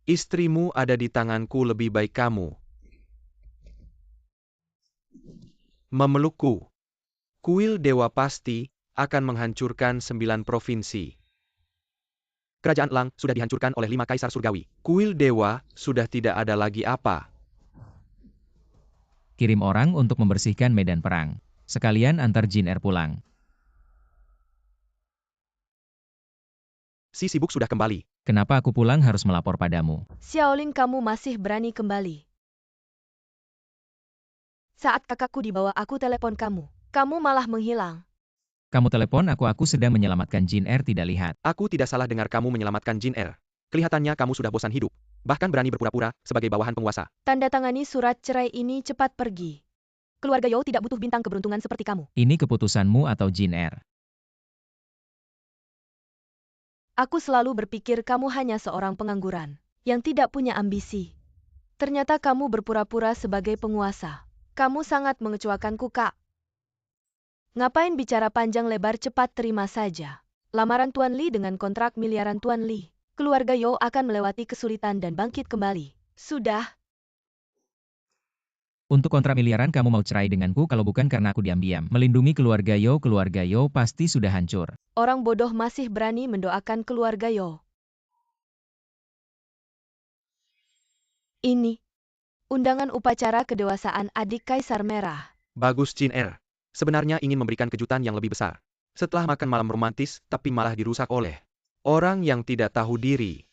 Istrimu ada di tanganku, lebih baik kamu memelukku. Kuil dewa pasti akan menghancurkan 9 provinsi. Kerajaan Elang sudah dihancurkan oleh 5 kaisar surgawi. Kuil dewa sudah tidak ada lagi apa. Kirim orang untuk membersihkan medan perang. Sekalian antar Jin Er pulang. Si sibuk sudah kembali. Kenapa aku pulang harus melapor padamu? Xiaolin, kamu masih berani kembali. Saat kakakku dibawa, aku telepon kamu. Kamu malah menghilang. Kamu telepon aku sedang menyelamatkan Jin Er, tidak lihat. Aku tidak salah dengar kamu menyelamatkan Jin Er. Kelihatannya kamu sudah bosan hidup. Bahkan berani berpura-pura sebagai bawahan penguasa. Tanda tangani surat cerai ini, cepat pergi. Keluarga Yao tidak butuh bintang keberuntungan seperti kamu. Ini keputusanmu atau Jin Er? Aku selalu berpikir kamu hanya seorang pengangguran yang tidak punya ambisi. Ternyata kamu berpura-pura sebagai penguasa. Kamu sangat mengecewakanku, Kak. Ngapain bicara panjang lebar, cepat terima saja lamaran Tuan Li dengan kontrak miliaran Tuan Li. Keluarga Yao akan melewati kesulitan dan bangkit kembali. Sudah. Untuk kontrak miliaran kamu mau cerai denganku kalau bukan karena aku diam-diam melindungi keluarga Yao pasti sudah hancur. Orang bodoh masih berani mendoakan keluarga Yao. Ini undangan upacara kedewasaan adik Kaisar Merah. Bagus Jin Er. Sebenarnya ingin memberikan kejutan yang lebih besar. Setelah makan malam romantis, tapi malah dirusak oleh orang yang tidak tahu diri.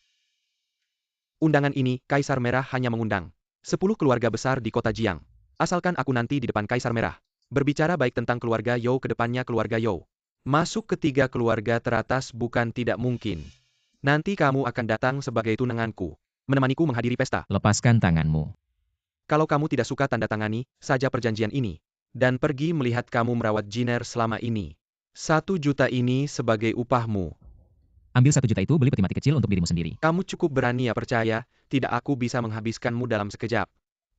Undangan ini, Kaisar Merah hanya mengundang 10 keluarga besar di kota Jiang. Asalkan aku nanti di depan Kaisar Merah. Berbicara baik tentang keluarga Yao, ke depannya keluarga Yao. Masuk ketiga keluarga teratas bukan tidak mungkin. Nanti kamu akan datang sebagai tunanganku. Menemaniku menghadiri pesta. Lepaskan tanganmu. Kalau kamu tidak suka, tanda tangani saja perjanjian ini. Dan pergi melihat kamu merawat Jin Er selama ini. 1 juta ini sebagai upahmu. Ambil 1 juta itu, beli peti mati kecil untuk dirimu sendiri. Kamu cukup berani, ya, percaya, tidak aku bisa menghabiskanmu dalam sekejap.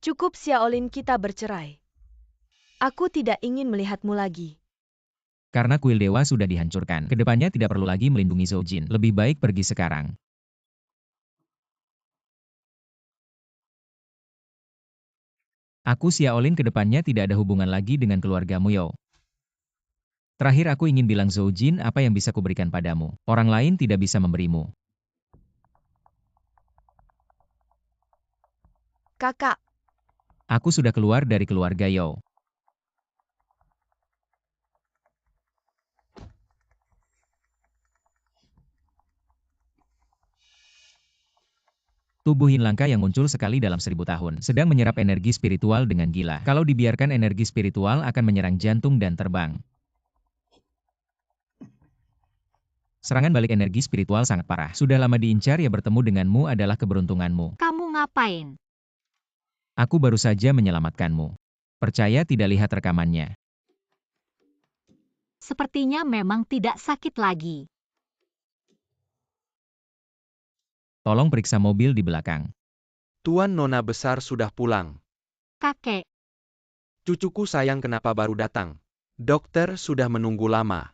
Cukup Xiaolin, kita bercerai. Aku tidak ingin melihatmu lagi. Karena kuil dewa sudah dihancurkan, kedepannya tidak perlu lagi melindungi Zhou Jin. Lebih baik pergi sekarang. Aku Xiaolin kedepannya tidak ada hubungan lagi dengan keluargamu Yao. Terakhir aku ingin bilang Zhou Jin, apa yang bisa kuberikan padamu. Orang lain tidak bisa memberimu. Kakak. Aku sudah keluar dari keluarga Yao. Tubuh Yin Langka yang muncul sekali dalam 1000 tahun, sedang menyerap energi spiritual dengan gila. Kalau dibiarkan, energi spiritual akan menyerang jantung dan terbang. Serangan balik energi spiritual sangat parah. Sudah lama diincar, ya bertemu denganmu adalah keberuntunganmu. Kamu ngapain? Aku baru saja menyelamatkanmu. Percaya tidak, lihat rekamannya. Sepertinya memang tidak sakit lagi. Tolong periksa mobil di belakang. Tuan Nona besar sudah pulang. Kakek, Cucuku sayang, kenapa baru datang? Dokter sudah menunggu lama.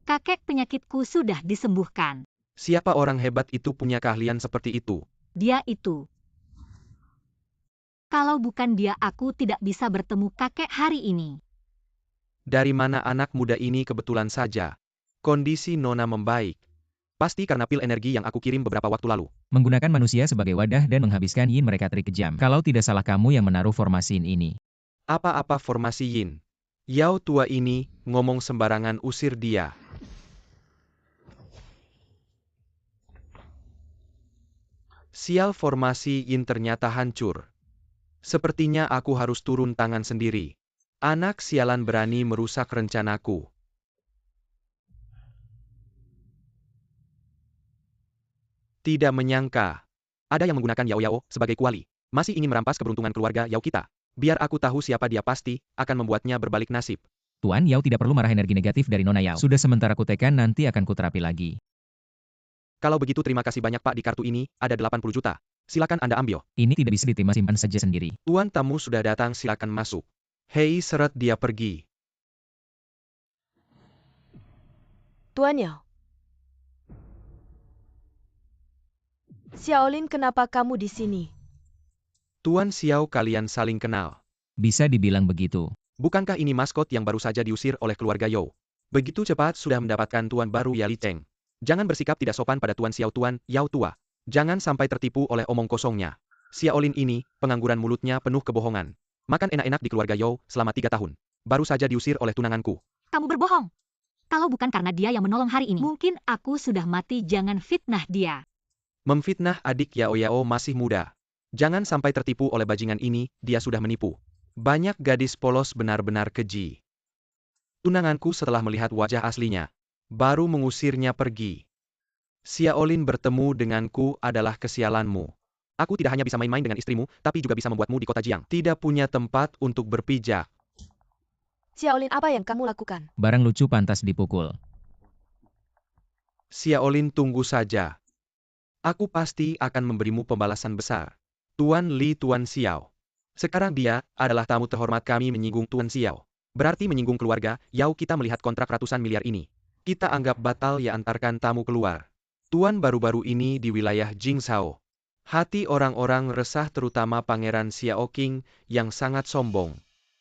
kakek, penyakitku sudah disembuhkan. Siapa orang hebat itu punya keahlian seperti itu? Dia itu. Kalau bukan dia, aku tidak bisa bertemu kakek hari ini. Dari mana anak muda ini? Kebetulan saja kondisi Nona membaik. Pasti karena pil energi yang aku kirim beberapa waktu lalu. Menggunakan manusia sebagai wadah dan menghabiskan yin mereka trik kejam. Kalau tidak salah, kamu yang menaruh formasi yin ini. Apa-apa formasi yin? Yao tua ini ngomong sembarangan, usir dia. Sial, formasi yin ternyata hancur. Sepertinya aku harus turun tangan sendiri. Anak sialan berani merusak rencanaku. Tidak menyangka ada yang menggunakan Yao Yao sebagai kuali. Masih ingin merampas keberuntungan keluarga Yao kita. Biar aku tahu siapa dia, pasti akan membuatnya berbalik nasib. Tuan Yao tidak perlu marah, energi negatif dari Nona Yao sudah sementara kutekan, nanti akan kuterapi lagi. Kalau begitu terima kasih banyak, Pak. Di kartu ini ada 80 juta. Silakan Anda ambil. Ini tidak bisa diterima, simpan saja sendiri. Tuan tamu sudah datang, silakan masuk. Hei, seret dia pergi. Tuan Yao. Xiaolin, kenapa kamu di sini? Tuan Xiao, kalian saling kenal. Bisa dibilang begitu. Bukankah ini maskot yang baru saja diusir oleh keluarga Yao? Begitu cepat sudah mendapatkan tuan baru Yali Cheng. Jangan bersikap tidak sopan pada Tuan Xiao. Tuan Yao tua. Jangan sampai tertipu oleh omong kosongnya. Xiaolin ini, pengangguran mulutnya penuh kebohongan. Makan enak-enak di keluarga Yao selama 3 tahun. Baru saja diusir oleh tunanganku. Kamu berbohong. Kalau bukan karena dia yang menolong hari ini, mungkin aku sudah mati. Jangan fitnah dia. Memfitnah adik Yao masih muda. Jangan sampai tertipu oleh bajingan ini, dia sudah menipu. Banyak gadis polos benar-benar keji. Tunanganku setelah melihat wajah aslinya, baru mengusirnya pergi. Xiaolin, bertemu denganku adalah kesialanmu. Aku tidak hanya bisa main-main dengan istrimu, tapi juga bisa membuatmu di kota Jiang tidak punya tempat untuk berpijak. Xiaolin, apa yang kamu lakukan? Barang lucu pantas dipukul. Xiaolin, tunggu saja. Aku pasti akan memberimu pembalasan besar. Tuan Li, Tuan Xiao. Sekarang dia adalah tamu terhormat kami. Menyinggung Tuan Xiao berarti menyinggung keluarga Yao. Kita melihat kontrak ratusan miliar ini, kita anggap batal ya. Antarkan tamu keluar. Tuan baru-baru ini di wilayah Jingzhou. Hati orang-orang resah, terutama Pangeran Xiao Qing yang sangat sombong.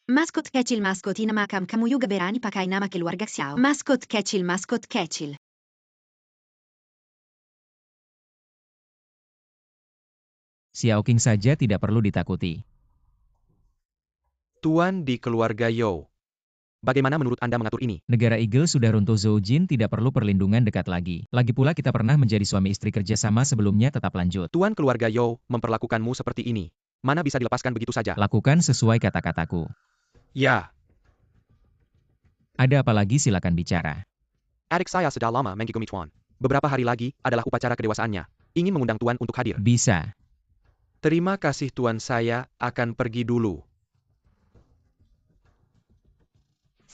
Maskot kecil, maskotina makam kamu juga berani pakai nama keluarga Xiao. Maskot kecil, maskot kecil. Xiao Qing saja tidak perlu ditakuti. Tuan di keluarga Yao. Bagaimana menurut Anda mengatur ini? Negara Eagle sudah runtuh. Zhou Jin tidak perlu perlindungan dekat lagi. Lagi pula kita pernah menjadi suami istri, kerjasama sebelumnya tetap lanjut. Tuan keluarga Yao memperlakukanmu seperti ini. Mana bisa dilepaskan begitu saja? Lakukan sesuai kata-kataku. Ya. Ada apa lagi, silakan bicara. Adik saya sudah lama mengagumi Tuan. Beberapa hari lagi adalah upacara kedewasaannya. Ingin mengundang Tuan untuk hadir. Bisa. Terima kasih Tuan, saya akan pergi dulu.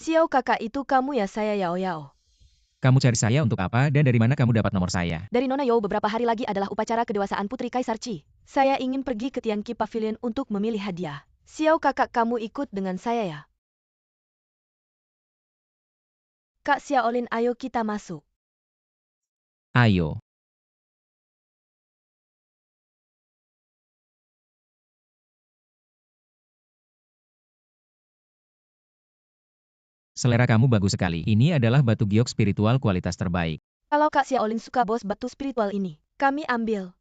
Xiao, kakak itu kamu ya? Saya Yao. Kamu cari saya untuk apa dan dari mana kamu dapat nomor saya? Dari Nona Yao. Beberapa hari lagi adalah upacara kedewasaan Putri Kaisar Qi. Saya ingin pergi ke Tianqi Pavilion untuk memilih hadiah. Xiao, kakak kamu ikut dengan saya ya? Kak Xiaolin, ayo kita masuk. Ayo. Selera kamu bagus sekali. Ini adalah batu giok spiritual kualitas terbaik. Kalau Kak Xiaolin suka bos batu spiritual ini, kami ambil.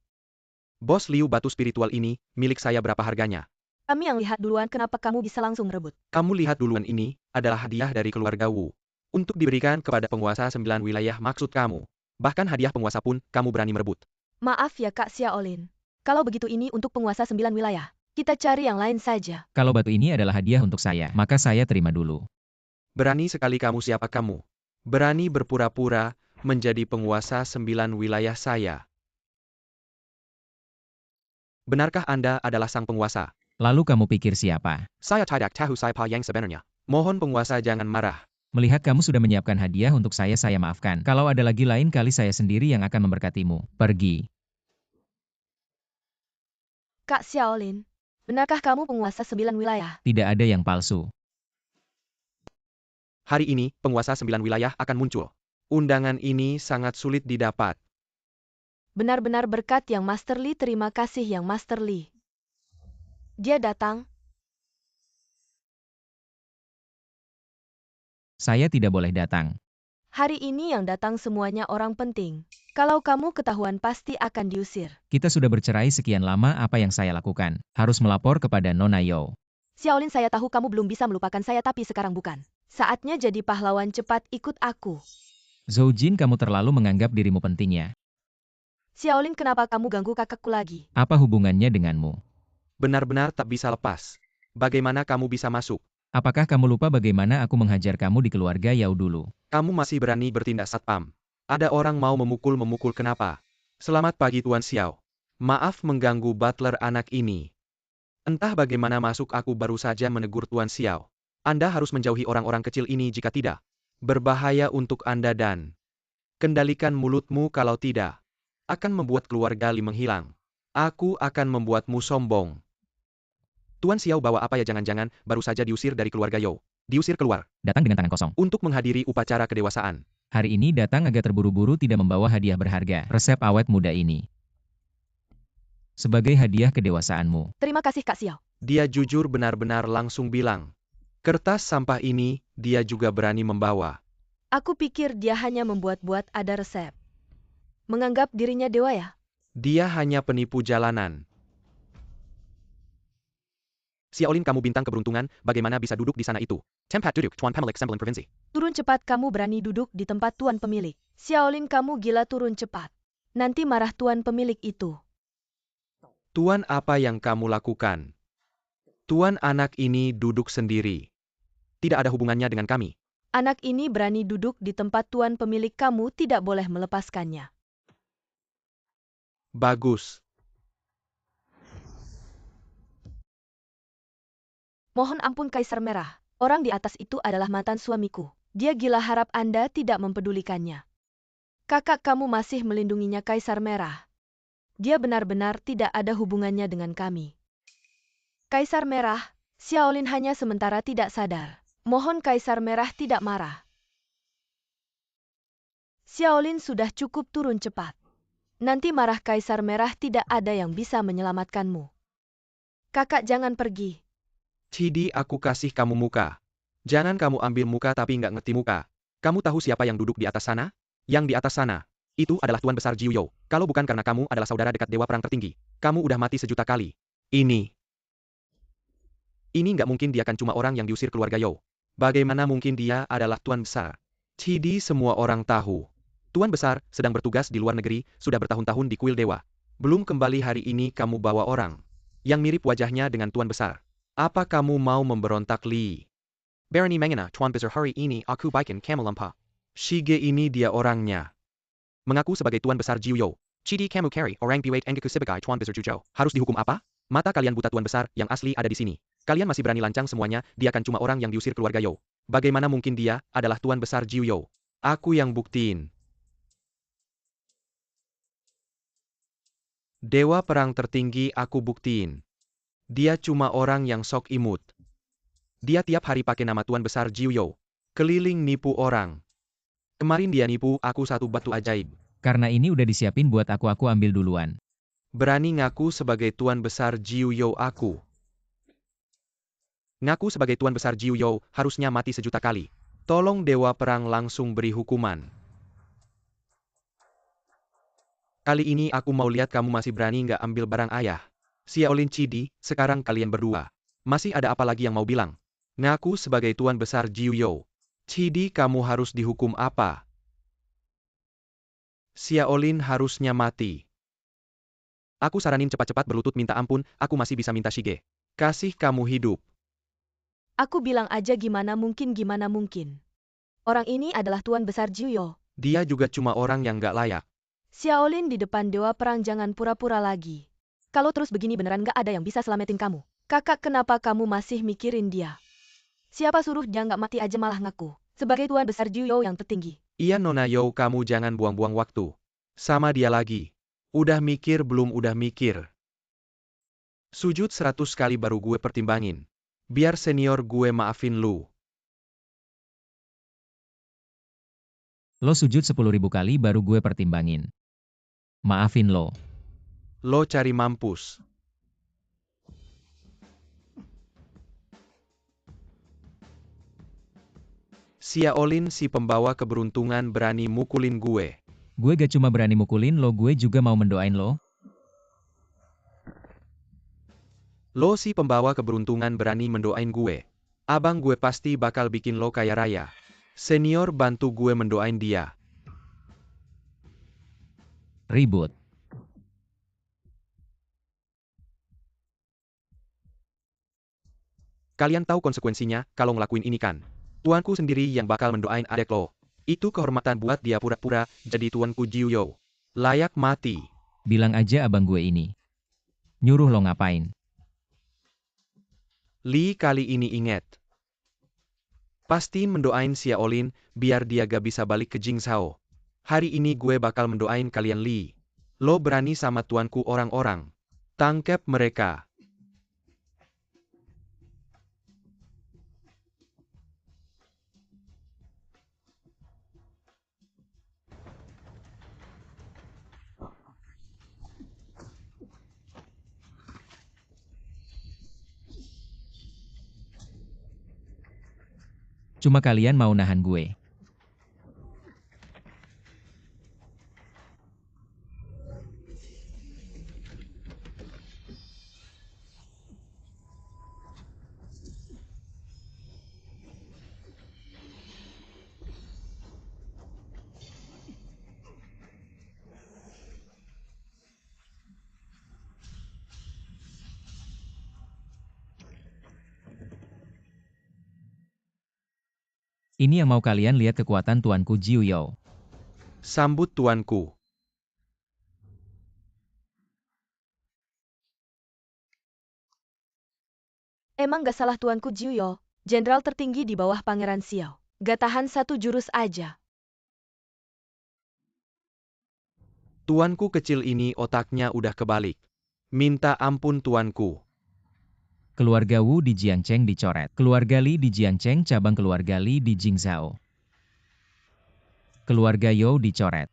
Bos Liu, batu spiritual ini milik saya. Berapa harganya? Kami yang lihat duluan. Kenapa kamu bisa langsung rebut? Kamu lihat duluan, ini adalah hadiah dari keluarga Wu. Untuk diberikan kepada penguasa 9 wilayah maksud kamu. Bahkan hadiah penguasa pun kamu berani merebut. Maaf ya Kak Xiaolin. Kalau begitu ini untuk penguasa 9 wilayah. Kita cari yang lain saja. Kalau batu ini adalah hadiah untuk saya, maka saya terima dulu. Berani sekali kamu. Siapa kamu? Berani berpura-pura menjadi penguasa 9 wilayah saya. Benarkah Anda adalah sang penguasa? Lalu kamu pikir siapa? Saya tidak tahu siapa yang sebenarnya. Mohon penguasa jangan marah. Melihat kamu sudah menyiapkan hadiah untuk saya maafkan. Kalau ada lagi, lain kali saya sendiri yang akan memberkatimu. Pergi. Kak Xiaolin, benarkah kamu penguasa 9 wilayah? Tidak ada yang palsu. Hari ini, penguasa 9 wilayah akan muncul. Undangan ini sangat sulit didapat. Benar-benar berkat yang Master Li. Terima kasih yang Master Li. Dia datang. Saya tidak boleh datang. Hari ini yang datang semuanya orang penting. Kalau kamu ketahuan pasti akan diusir. Kita sudah bercerai sekian lama, apa yang saya lakukan? Harus melapor kepada Nona Yao. Xiaolin, saya tahu kamu belum bisa melupakan saya, tapi sekarang bukan. Saatnya jadi pahlawan. Cepat ikut aku. Zhou Jin, kamu terlalu menganggap dirimu penting ya. Xiaolin, kenapa kamu ganggu kakakku lagi? Apa hubungannya denganmu? Benar-benar tak bisa lepas. Bagaimana kamu bisa masuk? Apakah kamu lupa bagaimana aku menghajar kamu di keluarga Yao dulu? Kamu masih berani bertindak satpam. Ada orang mau memukul-memukul. Kenapa? Selamat pagi Tuan Xiao. Maaf mengganggu butler anak ini. Entah bagaimana masuk, aku baru saja menegur Tuan Xiao. Anda harus menjauhi orang-orang kecil ini, jika tidak, berbahaya untuk Anda dan kendalikan mulutmu, kalau tidak, akan membuat keluarga Li menghilang. Aku akan membuatmu sombong. Tuan Xiao bawa apa ya? Jangan-jangan baru saja diusir dari keluarga Yao. Diusir keluar. Datang dengan tangan kosong. Untuk menghadiri upacara kedewasaan. Hari ini datang agak terburu-buru, tidak membawa hadiah berharga. Resep awet muda ini. sebagai hadiah kedewasaanmu. Terima kasih Kak Xiao. Dia jujur benar-benar langsung bilang. Kertas sampah ini, dia juga berani membawa. Aku pikir dia hanya membuat-buat ada resep. Menganggap dirinya dewa ya? Dia hanya penipu jalanan. Xiaolin, kamu bintang keberuntungan, bagaimana bisa duduk di sana itu? Tempat duduk Tuan Pemilik Sembilan Provinsi. Turun cepat, kamu berani duduk di tempat tuan pemilik. Xiaolin, kamu gila, turun cepat. Nanti marah tuan pemilik itu. Tuan, apa yang kamu lakukan? Tuan, anak ini duduk sendiri. Tidak ada hubungannya dengan kami. Anak ini berani duduk di tempat tuan pemilik, kamu tidak boleh melepaskannya. Bagus. Mohon ampun Kaisar Merah. Orang di atas itu adalah mantan suamiku. Dia gila, harap Anda tidak mempedulikannya. Kakak kamu masih melindunginya Kaisar Merah. Dia benar-benar tidak ada hubungannya dengan kami. Kaisar Merah, Xiaolin hanya sementara tidak sadar. Mohon Kaisar Merah tidak marah. Xiaolin sudah cukup, turun cepat. Nanti marah Kaisar Merah, tidak ada yang bisa menyelamatkanmu. Kakak jangan pergi. Cidi, aku kasih kamu muka. Jangan kamu ambil muka tapi nggak ngerti muka. Kamu tahu siapa yang duduk di atas sana? Yang di atas sana. Itu adalah Tuan Besar Jiu You. Kalau bukan karena kamu adalah saudara dekat Dewa Perang tertinggi, kamu udah mati sejuta kali. Ini nggak mungkin, dia kan cuma orang yang diusir keluarga You. Bagaimana mungkin dia adalah Tuan Besar? Cidi, semua orang tahu. Tuan Besar sedang bertugas di luar negeri, sudah bertahun-tahun di kuil Dewa. Belum kembali hari ini kamu bawa orang yang mirip wajahnya dengan Tuan Besar. Apa kamu mau memberontak, Li? Berani mengena Tuan Besar, hari ini aku bikin kamu lemah. Shige, ini dia orangnya. Mengaku sebagai Tuan Besar Jiu You. Cidi, kamu carry orang biwait engaku sebagai Tuan Besar Jiu. Harus dihukum apa? Mata kalian buta, Tuan Besar yang asli ada di sini. Kalian masih berani lancang semuanya, dia kan cuma orang yang diusir keluarga You. Bagaimana mungkin dia adalah Tuan Besar Jiu You? Aku yang buktiin. Dewa Perang tertinggi, aku buktiin. Dia cuma orang yang sok imut. Dia tiap hari pakai nama Tuan Besar Jiu You. Keliling nipu orang. Kemarin dia nipu aku satu batu ajaib. Karena ini udah disiapin buat aku ambil duluan. Berani ngaku sebagai Tuan Besar Jiu You aku. Ngaku sebagai Tuan Besar Jiu You, harusnya mati sejuta kali. Tolong Dewa Perang langsung beri hukuman. Kali ini aku mau lihat kamu masih berani nggak ambil barang ayah. Xiaolin, Cidi, sekarang kalian berdua. Masih ada apa lagi yang mau bilang? Ngaku sebagai Tuan Besar Jiu You. Cidi, kamu harus dihukum apa? Xiaolin harusnya mati. Aku saranin cepat-cepat berlutut minta ampun, aku masih bisa minta Shige. Kasih kamu hidup. Aku bilang aja gimana mungkin. Orang ini adalah Tuan Besar Jiu You. Dia juga cuma orang yang nggak layak. Xiaolin, di depan Dewa Perang jangan pura-pura lagi. Kalau terus begini beneran gak ada yang bisa selamatin kamu. Kakak, kenapa kamu masih mikirin dia? Siapa suruh dia nggak mati aja malah ngaku sebagai Tuan Besar Jiu You yang tertinggi. Iya Nona You, kamu jangan buang-buang waktu. Sama dia lagi. Udah mikir belum? Udah mikir. Sujud 100 kali baru gue pertimbangin. Biar senior gue maafin lu. Lo sujud 10.000 kali baru gue pertimbangin. Maafin lo. Lo cari mampus. Xiaolin, si pembawa keberuntungan, berani mukulin gue. Gue gak cuma berani mukulin lo, gue juga mau mendoain lo. Lo si pembawa keberuntungan berani mendoain gue. Abang gue pasti bakal bikin lo kaya raya. Senior, bantu gue mendoain dia. Ribut. Kalian tahu konsekuensinya kalau ngelakuin ini kan? Tuanku sendiri yang bakal mendoain adek lo. Itu kehormatan buat dia pura-pura jadi tuanku Jiu You. Layak mati. Bilang aja abang gue ini nyuruh lo ngapain. Li, kali ini inget. Pastiin mendoain Xiaolin biar dia gak bisa balik ke Jingzhou. Hari ini gue bakal mendoain kalian, Li. Lo berani sama tuanku orang-orang. Tangkep mereka. Cuma kalian mau nahan gue. Ini yang mau kalian lihat kekuatan tuanku Jiu Yao. Sambut tuanku. Emang gak salah tuanku Jiuyo, jenderal tertinggi di bawah Pangeran Xiao. Gak tahan satu jurus aja. Tuanku kecil ini otaknya udah kebalik. Minta ampun tuanku. Keluarga Wu di Jiangcheng dicoret. Keluarga Li di Jiangcheng cabang keluarga Li di Jingzhou. Keluarga You dicoret.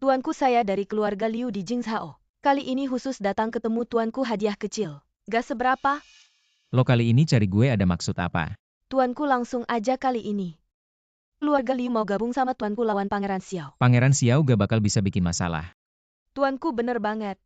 Tuanku saya dari keluarga Liu di Jingzhou. Kali ini khusus datang ketemu tuanku hadiah kecil. Gak seberapa, Lo kali ini cari gue ada maksud apa? tuanku langsung aja kali ini. Keluarga Liu mau gabung sama tuanku lawan Pangeran Xiao. Pangeran Xiao gak bakal bisa bikin masalah. Tuanku bener banget.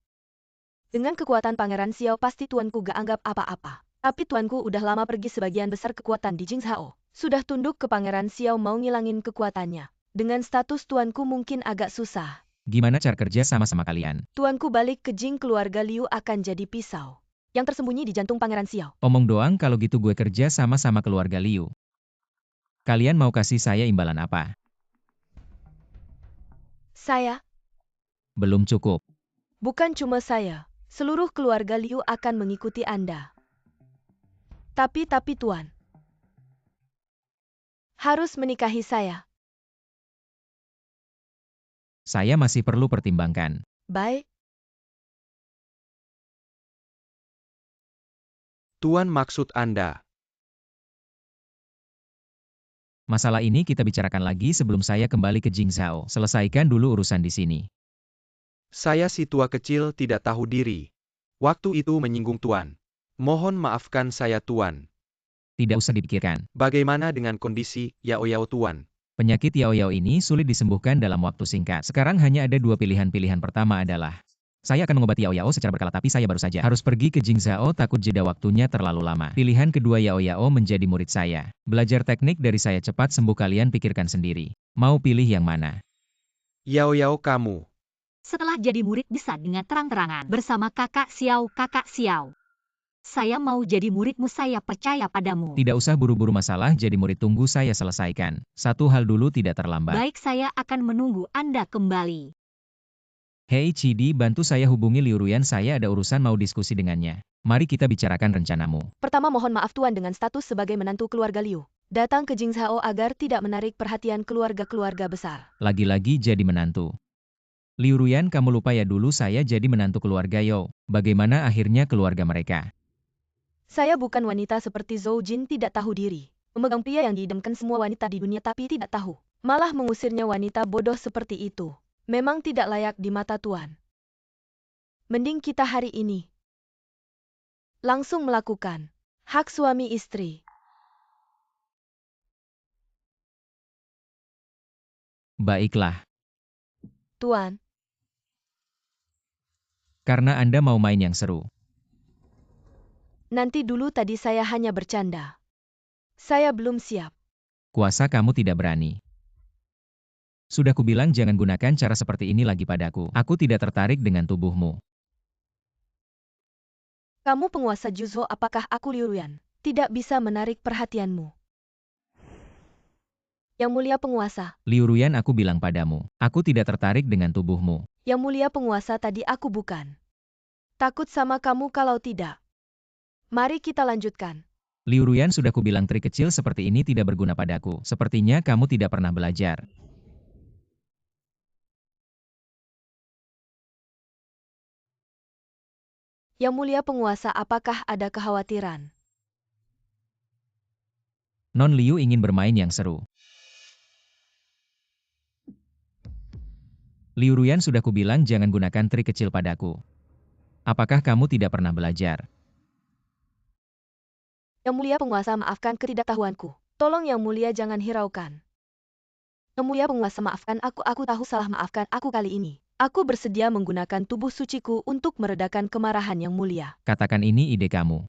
Dengan kekuatan Pangeran Xiao pasti tuanku gak anggap apa-apa. Tapi tuanku udah lama pergi sebagian besar kekuatan di Jingzhou. Sudah tunduk ke Pangeran Xiao mau ngilangin kekuatannya. Dengan status tuanku mungkin agak susah. Gimana cara kerja sama-sama kalian? Tuanku balik ke Jing keluarga Liu akan jadi pisau. Yang tersembunyi di jantung Pangeran Xiao. Omong doang kalau gitu gue kerja sama-sama keluarga Liu. Kalian mau kasih saya imbalan apa? Saya, Belum cukup. bukan cuma saya. Seluruh keluarga Liu akan mengikuti Anda. Tapi Tuan. Harus menikahi saya. Saya masih perlu pertimbangkan. Baik, Tuan maksud Anda. Masalah ini kita bicarakan lagi sebelum saya kembali ke Jingzhou. Selesaikan dulu urusan di sini. Saya si tua kecil tidak tahu diri. Waktu itu menyinggung Tuan. Mohon maafkan saya Tuan. Tidak usah dipikirkan. Bagaimana dengan kondisi Yao Yao Tuan? Penyakit Yao Yao ini sulit disembuhkan dalam waktu singkat. Sekarang hanya ada dua pilihan. Pilihan pertama adalah saya akan mengobati Yao Yao secara berkala, tapi saya baru saja harus pergi ke Jingzhou, takut jeda waktunya terlalu lama. Pilihan kedua, Yao Yao menjadi murid saya. Belajar teknik dari saya cepat sembuh, kalian pikirkan sendiri. Mau pilih yang mana? Yao Yao kamu. Setelah jadi murid bisa dengan terang-terangan bersama kakak Xiao. Saya mau jadi muridmu, saya percaya padamu. Tidak usah buru-buru masalah jadi murid, tunggu saya selesaikan. Satu hal dulu, tidak terlambat. Baik, saya akan menunggu Anda kembali. Hei Cidi, bantu saya hubungi Liu Ruyan, saya ada urusan mau diskusi dengannya. Mari kita bicarakan rencanamu. pertama mohon maaf Tuan dengan status sebagai menantu keluarga Liu. Datang ke Jingzhou agar tidak menarik perhatian keluarga-keluarga besar. Lagi-lagi jadi menantu. Liu Ruyan, kamu lupa ya dulu saya jadi menantu keluarga Yao. Bagaimana akhirnya keluarga mereka? Saya bukan wanita seperti Zhou Jin tidak tahu diri. Memegang pria yang diidamkan semua wanita di dunia tapi tidak tahu. Malah mengusirnya wanita bodoh seperti itu. Memang tidak layak di mata Tuan. Mending kita hari ini langsung melakukan hak suami istri. Baiklah, Tuan, karena Anda mau main yang seru. nanti dulu tadi saya hanya bercanda. Saya belum siap. Kuasa kamu tidak berani. Sudah kubilang jangan gunakan cara seperti ini lagi padaku. Aku tidak tertarik dengan tubuhmu. Kamu penguasa Juzhou, apakah aku Liu Ruyan? Tidak bisa menarik perhatianmu. Yang mulia penguasa. Liu Ruyan, aku bilang padamu, aku tidak tertarik dengan tubuhmu. Yang mulia penguasa, tadi aku bukan takut sama kamu kalau tidak. Mari kita lanjutkan. Liu Ruyan, sudah kubilang trik kecil seperti ini tidak berguna padaku. Sepertinya kamu tidak pernah belajar. Yang mulia penguasa, apakah ada kekhawatiran? Non Liu ingin bermain yang seru. Liu Ruyan sudah kubilang jangan gunakan trik kecil padaku. Apakah kamu tidak pernah belajar? Yang mulia penguasa, maafkan ketidaktahuanku. Tolong Yang mulia jangan hiraukan. Yang mulia penguasa, maafkan aku tahu salah, maafkan aku kali ini. Aku bersedia menggunakan tubuh suciku untuk meredakan kemarahan Yang mulia. Katakan ini ide kamu.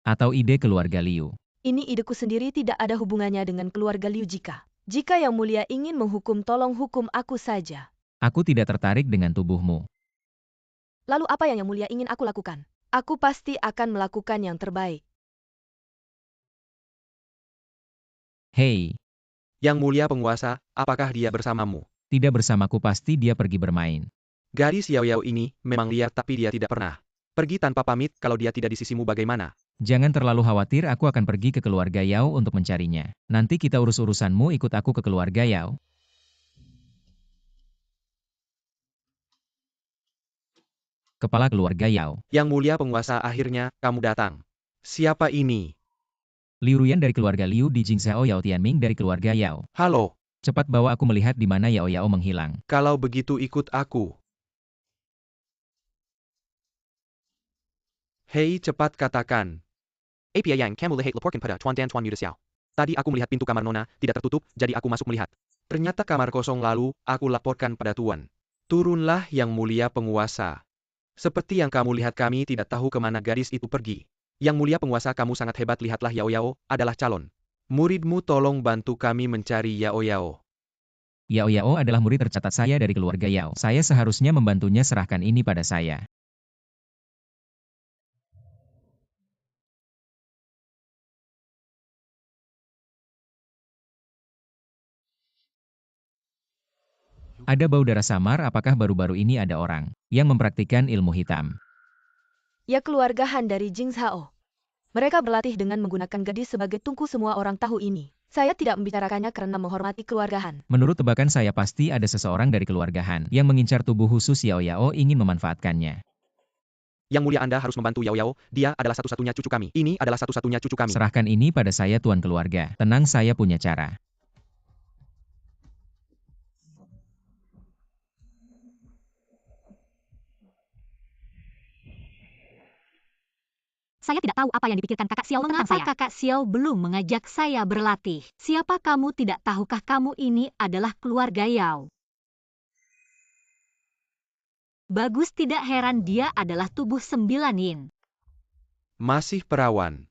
Atau ide keluarga Liu. Ini ideku sendiri, tidak ada hubungannya dengan keluarga Liu. Jika Yang mulia ingin menghukum, tolong hukum aku saja. Aku tidak tertarik dengan tubuhmu. Lalu apa yang Yang mulia ingin aku lakukan? Aku pasti akan melakukan yang terbaik. Hei, Yang mulia penguasa, apakah dia bersamamu? tidak bersamaku, pasti dia pergi bermain. Gadis Yao Yao ini memang liar, tapi dia tidak pernah pergi tanpa pamit. Kalau dia tidak di sisimu bagaimana? Jangan terlalu khawatir, aku akan pergi ke keluarga Yao untuk mencarinya. Nanti kita urus urusanmu, ikut aku ke keluarga Yao. Kepala keluarga Yao. Yang mulia penguasa, akhirnya kamu datang. Siapa ini? Liu Ruyan dari keluarga Liu di Jingzhao, Yao Tianming dari keluarga Yao. Halo, Cepat bawa aku melihat di mana Yao Yao menghilang. kalau begitu ikut aku. Hei, cepat katakan. Apia Yang, kamu lihat laporkan pada Tuan Dan Tuan Muda Xiao. Tadi aku melihat pintu kamar Nona tidak tertutup, jadi aku masuk melihat. Ternyata kamar kosong, lalu aku laporkan pada Tuan. Turunlah Yang mulia penguasa. Seperti yang kamu lihat, kami tidak tahu kemana gadis itu pergi. Yang mulia penguasa, kamu sangat hebat, lihatlah Yao Yao adalah calon muridmu, tolong bantu kami mencari Yao Yao. Yao Yao adalah murid tercatat saya dari keluarga Yao. Saya seharusnya membantunya, serahkan ini pada saya. Ada bau darah samar, apakah baru-baru ini ada orang yang mempraktikkan ilmu hitam? Ya, keluarga Han dari Jingzhao. Mereka berlatih dengan menggunakan gadis sebagai tungku, semua orang tahu ini. Saya tidak membicarakannya karena menghormati keluarga Han. Menurut tebakan saya, pasti ada seseorang dari keluarga Han yang mengincar tubuh khusus Yao Yao, ingin memanfaatkannya. Yang mulia, Anda harus membantu Yao Yao, dia adalah satu-satunya cucu kami. Ini adalah satu-satunya cucu kami. Serahkan ini pada saya, tuan keluarga. Tenang, saya punya cara. Saya tidak tahu apa yang dipikirkan kakak Xiao tentang saya. Kakak Xiao belum mengajak saya berlatih? Siapa kamu, tidak tahukah kamu ini adalah keluarga Yao? Bagus, tidak heran dia adalah tubuh 9 yin. Masih perawan.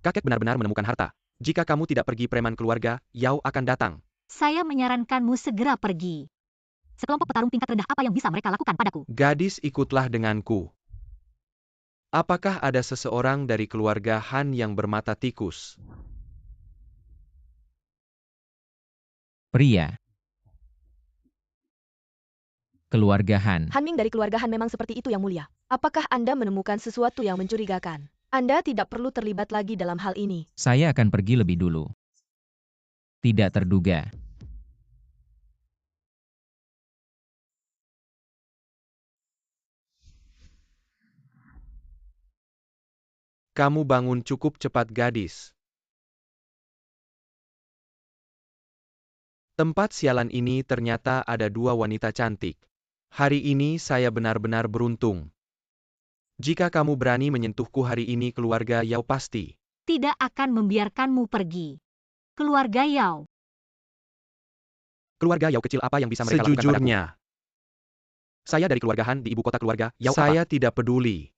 Kakek benar-benar menemukan harta. Jika kamu tidak pergi, preman keluarga Yao akan datang. Saya menyarankanmu segera pergi. Sekelompok petarung tingkat rendah, apa yang bisa mereka lakukan padaku? Gadis, ikutlah denganku. Apakah ada seseorang dari keluarga Han yang bermata tikus? Pria. Keluarga Han. Han Ming dari keluarga Han memang seperti itu, Yang mulia. Apakah Anda menemukan sesuatu yang mencurigakan? Anda tidak perlu terlibat lagi dalam hal ini. Saya akan pergi lebih dulu. Tidak terduga. Kamu bangun cukup cepat, gadis. Tempat sialan ini ternyata ada dua wanita cantik. Hari ini saya benar-benar beruntung. Jika kamu berani menyentuhku hari ini, keluarga Yao pasti Tidak akan membiarkanmu pergi. Keluarga Yao. Keluarga Yao kecil, apa yang bisa mereka lakukan padaku? Sejujurnya, saya dari keluarga Han di ibu kota. Keluarga Yao saya apa? Tidak peduli.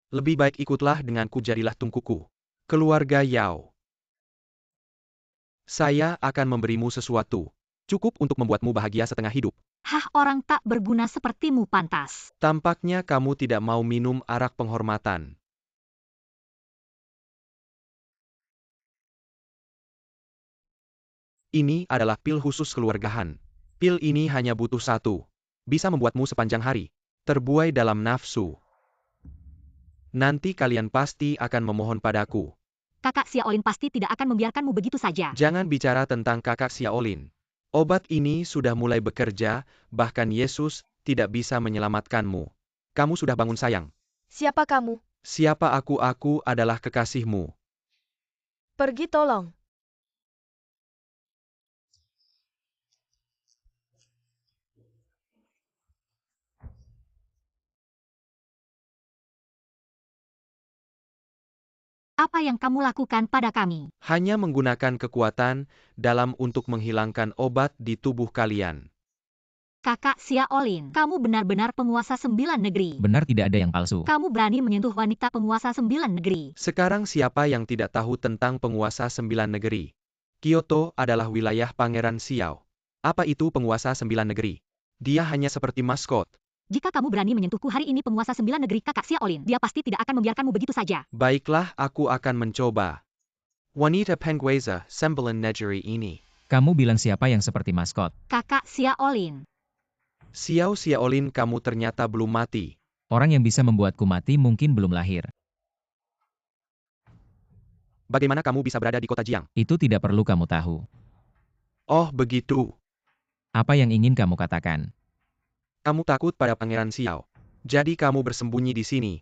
Lebih baik ikutlah denganku, jadilah tungkuku. Keluarga Yao. Saya akan memberimu sesuatu. Cukup untuk membuatmu bahagia setengah hidup. Hah, orang tak berguna sepertimu pantas. Tampaknya kamu tidak mau minum arak penghormatan. Ini adalah pil khusus keluarga Han. Pil ini hanya butuh satu. Bisa membuatmu sepanjang hari terbuai dalam nafsu. Nanti kalian pasti akan memohon padaku. Kakak Xiaolin pasti tidak akan membiarkanmu begitu saja. Jangan bicara tentang kakak Xiaolin. Obat ini sudah mulai bekerja, bahkan Yesus tidak bisa menyelamatkanmu. Kamu sudah bangun, sayang. Siapa kamu? Siapa aku? Aku adalah kekasihmu. Pergi, tolong. Apa yang kamu lakukan pada kami? Hanya menggunakan kekuatan dalam untuk menghilangkan obat di tubuh kalian. Kakak Xiaolin, kamu benar-benar penguasa 9 negeri. Benar tidak ada yang palsu. Kamu berani menyentuh wanita penguasa 9 negeri. Sekarang siapa yang tidak tahu tentang penguasa 9 negeri? Kyoto adalah wilayah Pangeran Xiao. Apa itu penguasa 9 negeri? Dia hanya seperti maskot. Jika kamu berani menyentuhku hari ini penguasa 9 negeri kakak Xiaolin, dia pasti tidak akan membiarkanmu begitu saja. Baiklah, aku akan mencoba. Wanita penguasa 9 negeri ini. Kamu bilang siapa yang seperti maskot? Kakak Xiaolin. Xiaolin, kamu ternyata belum mati. Orang yang bisa membuatku mati mungkin belum lahir. Bagaimana kamu bisa berada di kota Jiang? Itu tidak perlu kamu tahu. Oh, begitu. Apa yang ingin kamu katakan? Kamu takut pada Pangeran Xiao. Jadi kamu bersembunyi di sini.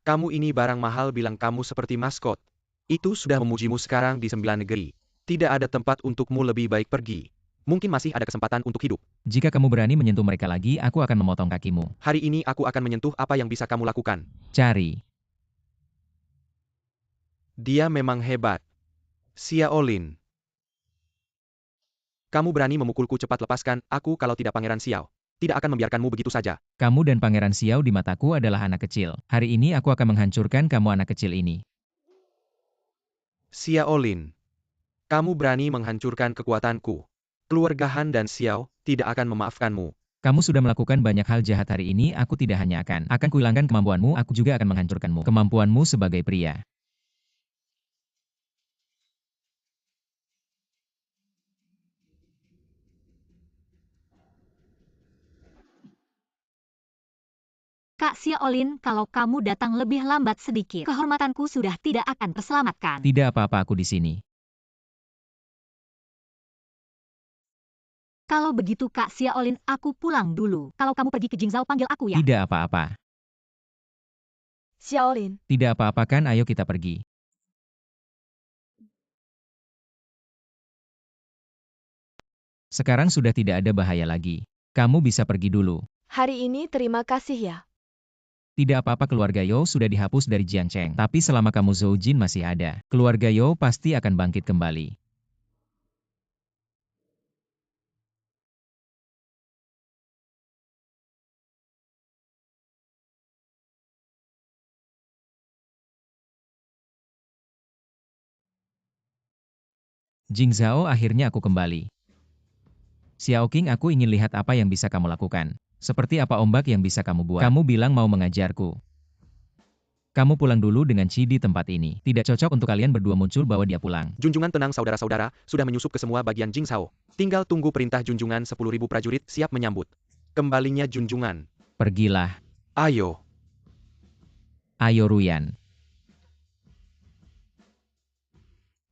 Kamu ini barang mahal bilang kamu seperti maskot. Itu sudah memujimu sekarang di 9 negeri. Tidak ada tempat untukmu, lebih baik pergi. Mungkin masih ada kesempatan untuk hidup. Jika kamu berani menyentuh mereka lagi, aku akan memotong kakimu. Hari ini aku akan menyentuh apa yang bisa kamu lakukan. Cari. Dia memang hebat. Xiaolin. Kamu berani memukulku, cepat lepaskan aku, kalau tidak Pangeran Xiao tidak akan membiarkanmu begitu saja. Kamu dan Pangeran Xiao di mataku adalah anak kecil. Hari ini aku akan menghancurkan kamu anak kecil ini. Xiaolin. Kamu berani menghancurkan kekuatanku. Keluarga Han dan Xiao tidak akan memaafkanmu. Kamu sudah melakukan banyak hal jahat hari ini, aku tidak hanya akan kuhilangkan kemampuanmu, aku juga akan menghancurkanmu. Kemampuanmu sebagai pria. Kak Xiaolin, kalau kamu datang lebih lambat sedikit, kehormatanku sudah tidak akan terselamatkan. Tidak apa-apa, aku di sini. Kalau begitu Kak Xiaolin, aku pulang dulu. Kalau kamu pergi ke Jingzhou, panggil aku ya. Tidak apa-apa. Xiaolin, Tidak apa-apa kan, ayo kita pergi. Sekarang sudah tidak ada bahaya lagi. Kamu bisa pergi dulu. hari ini terima kasih ya. Tidak apa-apa, keluarga Yo sudah dihapus dari Jiangcheng. Tapi selama kamu Zhou Jin masih ada, keluarga Yo pasti akan bangkit kembali. Jingzhao, akhirnya aku kembali. Xiao Qing, aku ingin lihat apa yang bisa kamu lakukan. Seperti apa ombak yang bisa kamu buat. Kamu bilang mau mengajarku. Kamu pulang dulu dengan Qi di tempat ini. Tidak cocok untuk kalian berdua muncul bawa dia pulang. Junjungan tenang saudara-saudara, sudah menyusup ke semua bagian Jingzhou. Tinggal tunggu perintah junjungan. 10.000 prajurit siap menyambut kembalinya junjungan. Pergilah. Ayo. Ayo Ruyan.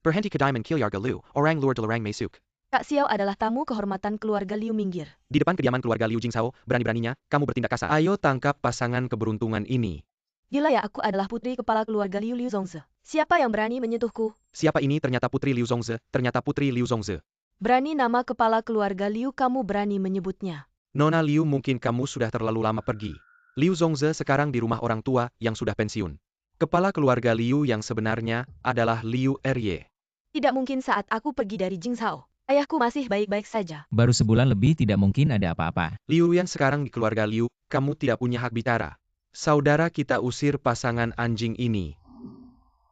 Berhenti ke Diamond Kilyarga Liu, orang luar Delarang Maesuk. Kak Xiao adalah tamu kehormatan keluarga Liu, minggir. Di depan kediaman keluarga Liu Jingzhou, berani-beraninya kamu bertindak kasar. Ayo tangkap pasangan keberuntungan ini. Gila ya, aku adalah putri kepala keluarga Liu, Liu Zongze. Siapa yang berani menyentuhku? Siapa ini? Ternyata putri Liu Zongze. Ternyata putri Liu Zongze. Berani nama kepala keluarga Liu, kamu berani menyebutnya. Nona Liu, mungkin kamu sudah terlalu lama pergi. Liu Zongze sekarang di rumah orang tua yang sudah pensiun. Kepala keluarga Liu yang sebenarnya adalah Liu Erye. Tidak mungkin saat aku pergi dari Jingzhou. Ayahku masih baik-baik saja. Baru sebulan lebih, tidak mungkin ada apa-apa. Liu Yan sekarang di keluarga Liu, kamu tidak punya hak bicara. Saudara kita usir pasangan anjing ini.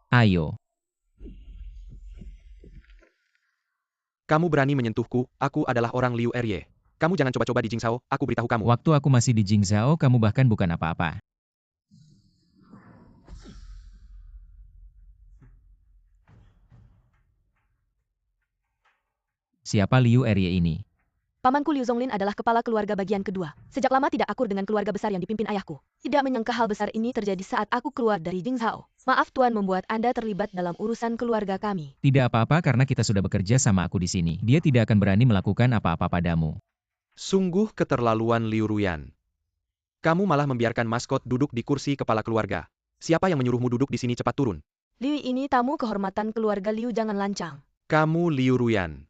Ayo. Kamu berani menyentuhku, aku adalah orang Liu Erye. Kamu jangan coba-coba di Jingzhou, aku beritahu kamu. Waktu aku masih di Jingzhou, kamu bahkan bukan apa-apa. Siapa Liu Erye ini? Pamanku Liu Zonglin adalah kepala keluarga bagian kedua. Sejak lama tidak akur dengan keluarga besar yang dipimpin ayahku. Tidak menyangka hal besar ini terjadi saat aku keluar dari Jingzhou. Maaf Tuan membuat Anda terlibat dalam urusan keluarga kami. Tidak apa-apa karena kita sudah bekerja sama aku di sini. Dia tidak akan berani melakukan apa-apa padamu. Sungguh keterlaluan Liu Ruyan. Kamu malah membiarkan maskot duduk di kursi kepala keluarga. Siapa yang menyuruhmu duduk di sini? Cepat turun. Liu ini tamu kehormatan keluarga Liu, jangan lancang. Kamu Liu Ruyan.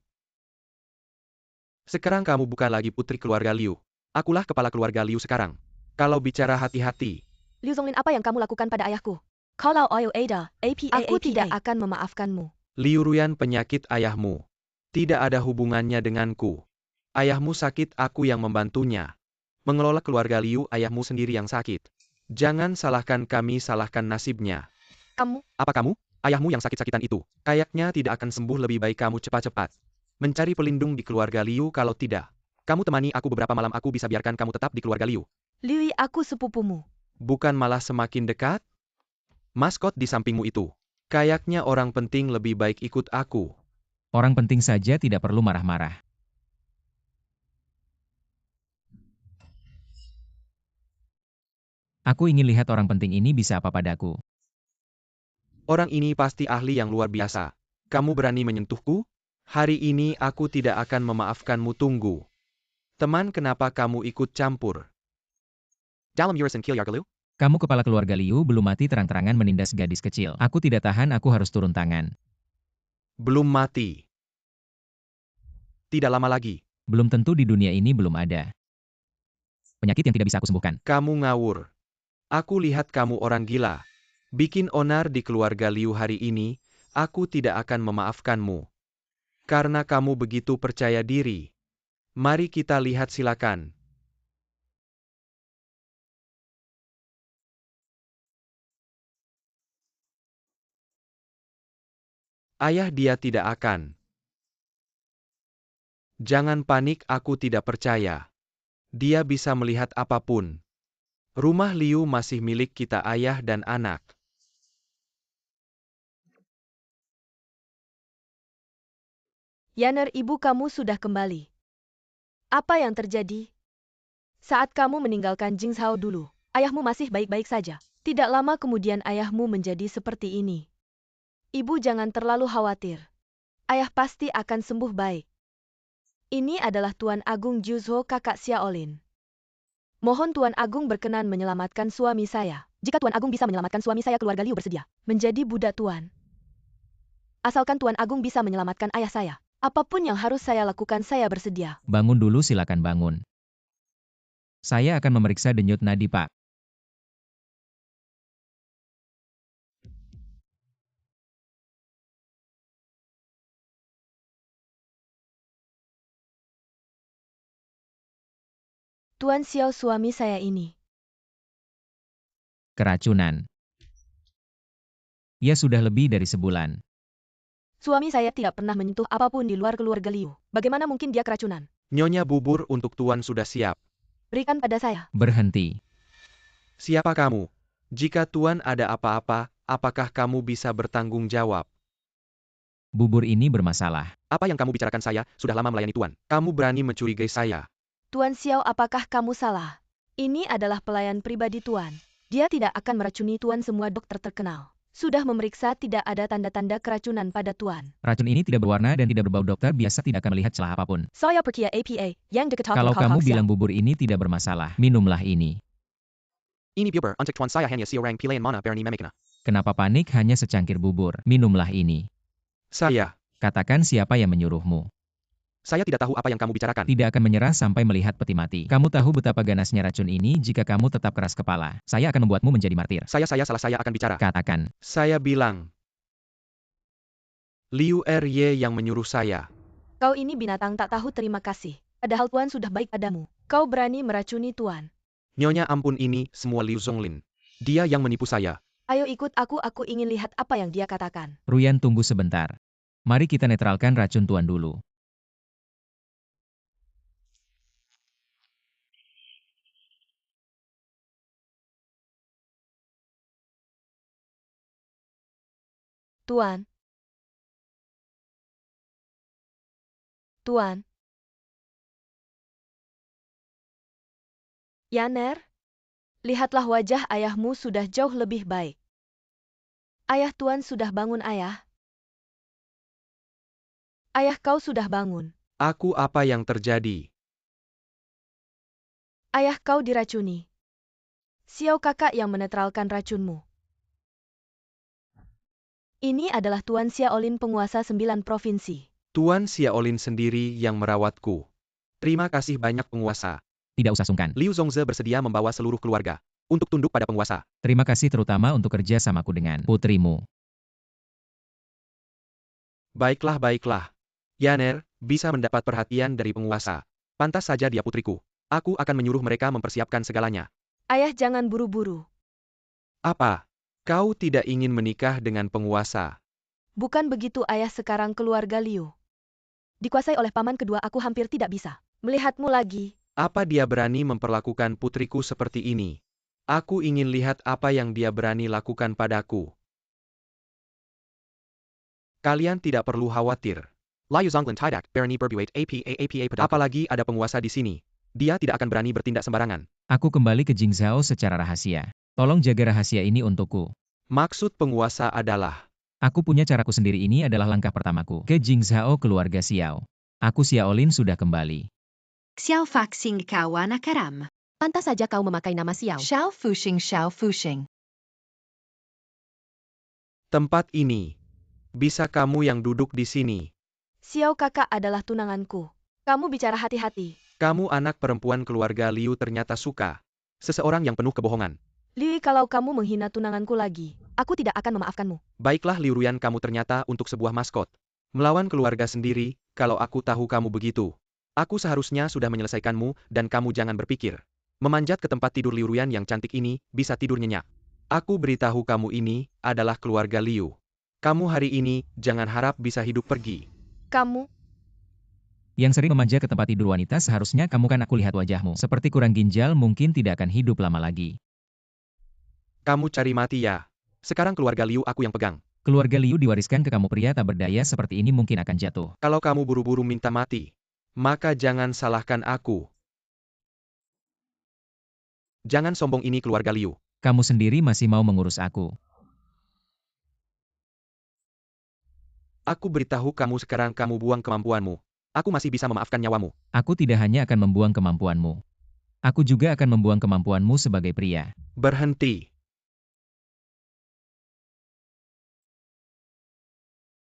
Sekarang kamu bukan lagi putri keluarga Liu. Akulah kepala keluarga Liu sekarang. Kalau bicara hati-hati. Liu Zonglin, apa yang kamu lakukan pada ayahku? Kalau Oyo Ada, aku tidak akan memaafkanmu. Liu Ruyan penyakit ayahmu. Tidak ada hubungannya denganku. Ayahmu sakit, aku yang membantunya. Mengelola keluarga Liu, ayahmu sendiri yang sakit. Jangan salahkan kami, salahkan nasibnya. Kamu, Apa kamu? Ayahmu yang sakit-sakitan itu. Kayaknya tidak akan sembuh, lebih baik kamu cepat-cepat mencari pelindung di keluarga Liu, kalau tidak. Kamu temani aku beberapa malam, aku bisa biarkan kamu tetap di keluarga Liu. Liu, aku sepupumu. Bukan malah semakin dekat? Maskot di sampingmu itu. Kayaknya orang penting, lebih baik ikut aku. Orang penting saja tidak perlu marah-marah. Aku ingin lihat orang penting ini bisa apa padaku. Orang ini pasti ahli yang luar biasa. Kamu berani menyentuhku? Hari ini aku tidak akan memaafkanmu, tunggu. Teman, kenapa kamu ikut campur? Dalam Yurisan Kilyargalu? Kamu kepala keluarga Liu belum mati terang-terangan menindas gadis kecil. Aku tidak tahan, aku harus turun tangan. Belum mati. Tidak lama lagi. Belum tentu, di dunia ini belum ada penyakit yang tidak bisa aku sembuhkan. Kamu ngawur. Aku lihat kamu orang gila. Bikin onar di keluarga Liu hari ini, aku tidak akan memaafkanmu. Karena kamu begitu percaya diri. Mari kita lihat, silakan. Ayah, dia tidak akan. Jangan panik, aku tidak percaya. Dia bisa melihat apapun. Rumah Liu masih milik kita, ayah dan anak. Yaner, ibu kamu sudah kembali. Apa yang terjadi? Saat kamu meninggalkan Jingzhao dulu, ayahmu masih baik-baik saja. Tidak lama kemudian ayahmu menjadi seperti ini. Ibu jangan terlalu khawatir. Ayah pasti akan sembuh baik. Ini adalah Tuan Agung Juzho, kakak Xiaolin. Mohon Tuan Agung berkenan menyelamatkan suami saya. Jika Tuan Agung bisa menyelamatkan suami saya, keluarga Liu bersedia menjadi budak Tuan. Asalkan Tuan Agung bisa menyelamatkan ayah saya. Apapun yang harus saya lakukan, saya bersedia. Bangun dulu, silakan bangun. Saya akan memeriksa denyut nadi, Pak. Tuan Xiao, suami saya ini. Keracunan. Ya, sudah lebih dari sebulan. Suami saya tidak pernah menyentuh apapun di luar keluarga Liu. Bagaimana mungkin dia keracunan? Nyonya, bubur untuk Tuan sudah siap. Berikan pada saya. Berhenti. Siapa kamu? Jika Tuan ada apa-apa, apakah kamu bisa bertanggung jawab? Bubur ini bermasalah. Apa yang kamu bicarakan, saya sudah lama melayani Tuan. Kamu berani mencurigai saya. Tuan Xiao, apakah kamu salah? Ini adalah pelayan pribadi Tuan. Dia tidak akan meracuni Tuan. Semua dokter terkenal sudah memeriksa, tidak ada tanda-tanda keracunan pada Tuan. Racun ini tidak berwarna dan tidak berbau, dokter biasa tidak akan melihat celah apapun. Saya percaya APA yang diketahui Kalau kamu Xiao. bilang bubur ini tidak bermasalah, minumlah ini. Ini bubur untuk Tuan, saya hanya seorang pilihan mana berani memikirnya. Kenapa panik, hanya secangkir bubur, minumlah ini. Saya Katakan siapa yang menyuruhmu. tidak tahu apa yang kamu bicarakan. Tidak akan menyerah sampai melihat peti mati. Kamu tahu betapa ganasnya racun ini. Jika kamu tetap keras kepala, saya akan membuatmu menjadi martir. Saya akan bicara. Katakan. Saya bilang. Liu Rye yang menyuruh saya. Kau ini binatang tak tahu terima kasih. Padahal Tuan sudah baik padamu. Kau berani meracuni Tuan. Nyonya, ampun, ini semua Liu Zonglin. Dia yang menipu saya. Ayo ikut aku ingin lihat apa yang dia katakan. Ruyan, tunggu sebentar. Mari kita netralkan racun Tuan dulu. Tuan. Tuan. Yaner, lihatlah wajah ayahmu sudah jauh lebih baik. Ayah Tuan sudah bangun, ayah. Ayah, kau sudah bangun. Aku, apa yang terjadi? Ayah, kau diracuni. Xiao, kakak yang menetralkan racunmu. Ini adalah Tuan Xiaolin, penguasa 9 provinsi. Tuan Xiaolin sendiri yang merawatku. Terima kasih banyak, penguasa. Tidak usah sungkan. Liu Zongze bersedia membawa seluruh keluarga. untuk tunduk pada penguasa. Terima kasih terutama untuk kerja samaku dengan putrimu. Baiklah, baiklah. Yaner, bisa mendapat perhatian dari penguasa. Pantas saja dia putriku. Aku akan menyuruh mereka mempersiapkan segalanya. Ayah jangan buru-buru. Apa? Kau tidak ingin menikah dengan penguasa? Bukan begitu ayah, sekarang keluarga Liu dikuasai oleh paman kedua, aku hampir tidak bisa melihatmu lagi. Apa dia berani memperlakukan putriku seperti ini? Aku ingin lihat apa yang dia berani lakukan padaku. Kalian tidak perlu khawatir. Liu Zonglin tidak berani berbuat apa padaku. Apalagi ada penguasa di sini. Dia tidak akan berani bertindak sembarangan. Aku kembali ke Jingzhou secara rahasia. Tolong jaga rahasia ini untukku. Maksud penguasa adalah, Aku punya caraku sendiri, ini adalah langkah pertamaku ke Jingzhou keluarga Xiao. Aku Xiaolin sudah kembali. Xiao Faxing Kawana Karam. Pantas saja kau memakai nama Xiao. Xiao Fuxing Xiao Fuxing. tempat ini. Bisa kamu yang duduk di sini. Xiao kakak adalah tunanganku. Kamu bicara hati-hati. Kamu anak perempuan keluarga Liu ternyata suka. Seseorang yang penuh kebohongan. Liu, kalau kamu menghina tunanganku lagi, aku tidak akan memaafkanmu. Baiklah Liu Ruyan, kamu ternyata untuk sebuah maskot. Melawan keluarga sendiri, kalau aku tahu kamu begitu. Aku seharusnya sudah menyelesaikanmu, dan kamu jangan berpikir. Memanjat ke tempat tidur Liu Ruyan yang cantik ini, bisa tidur nyenyak. Aku beritahu kamu, ini adalah keluarga Liu. Kamu hari ini, jangan harap bisa hidup pergi. Kamu, Yang sering memanjat ke tempat tidur wanita, seharusnya kamu kan aku lihat wajahmu. Seperti kurang ginjal, mungkin tidak akan hidup lama lagi. Kamu cari mati ya. Sekarang keluarga Liu aku yang pegang. Keluarga Liu diwariskan ke kamu, pria tak berdaya seperti ini mungkin akan jatuh. Kalau kamu buru-buru minta mati, maka jangan salahkan aku. Jangan sombong, ini keluarga Liu. Kamu sendiri masih mau mengurus aku. Aku beritahu kamu sekarang, kamu buang kemampuanmu. Aku masih bisa memaafkan nyawamu. Aku tidak hanya akan membuang kemampuanmu. Aku juga akan membuang kemampuanmu sebagai pria. Berhenti.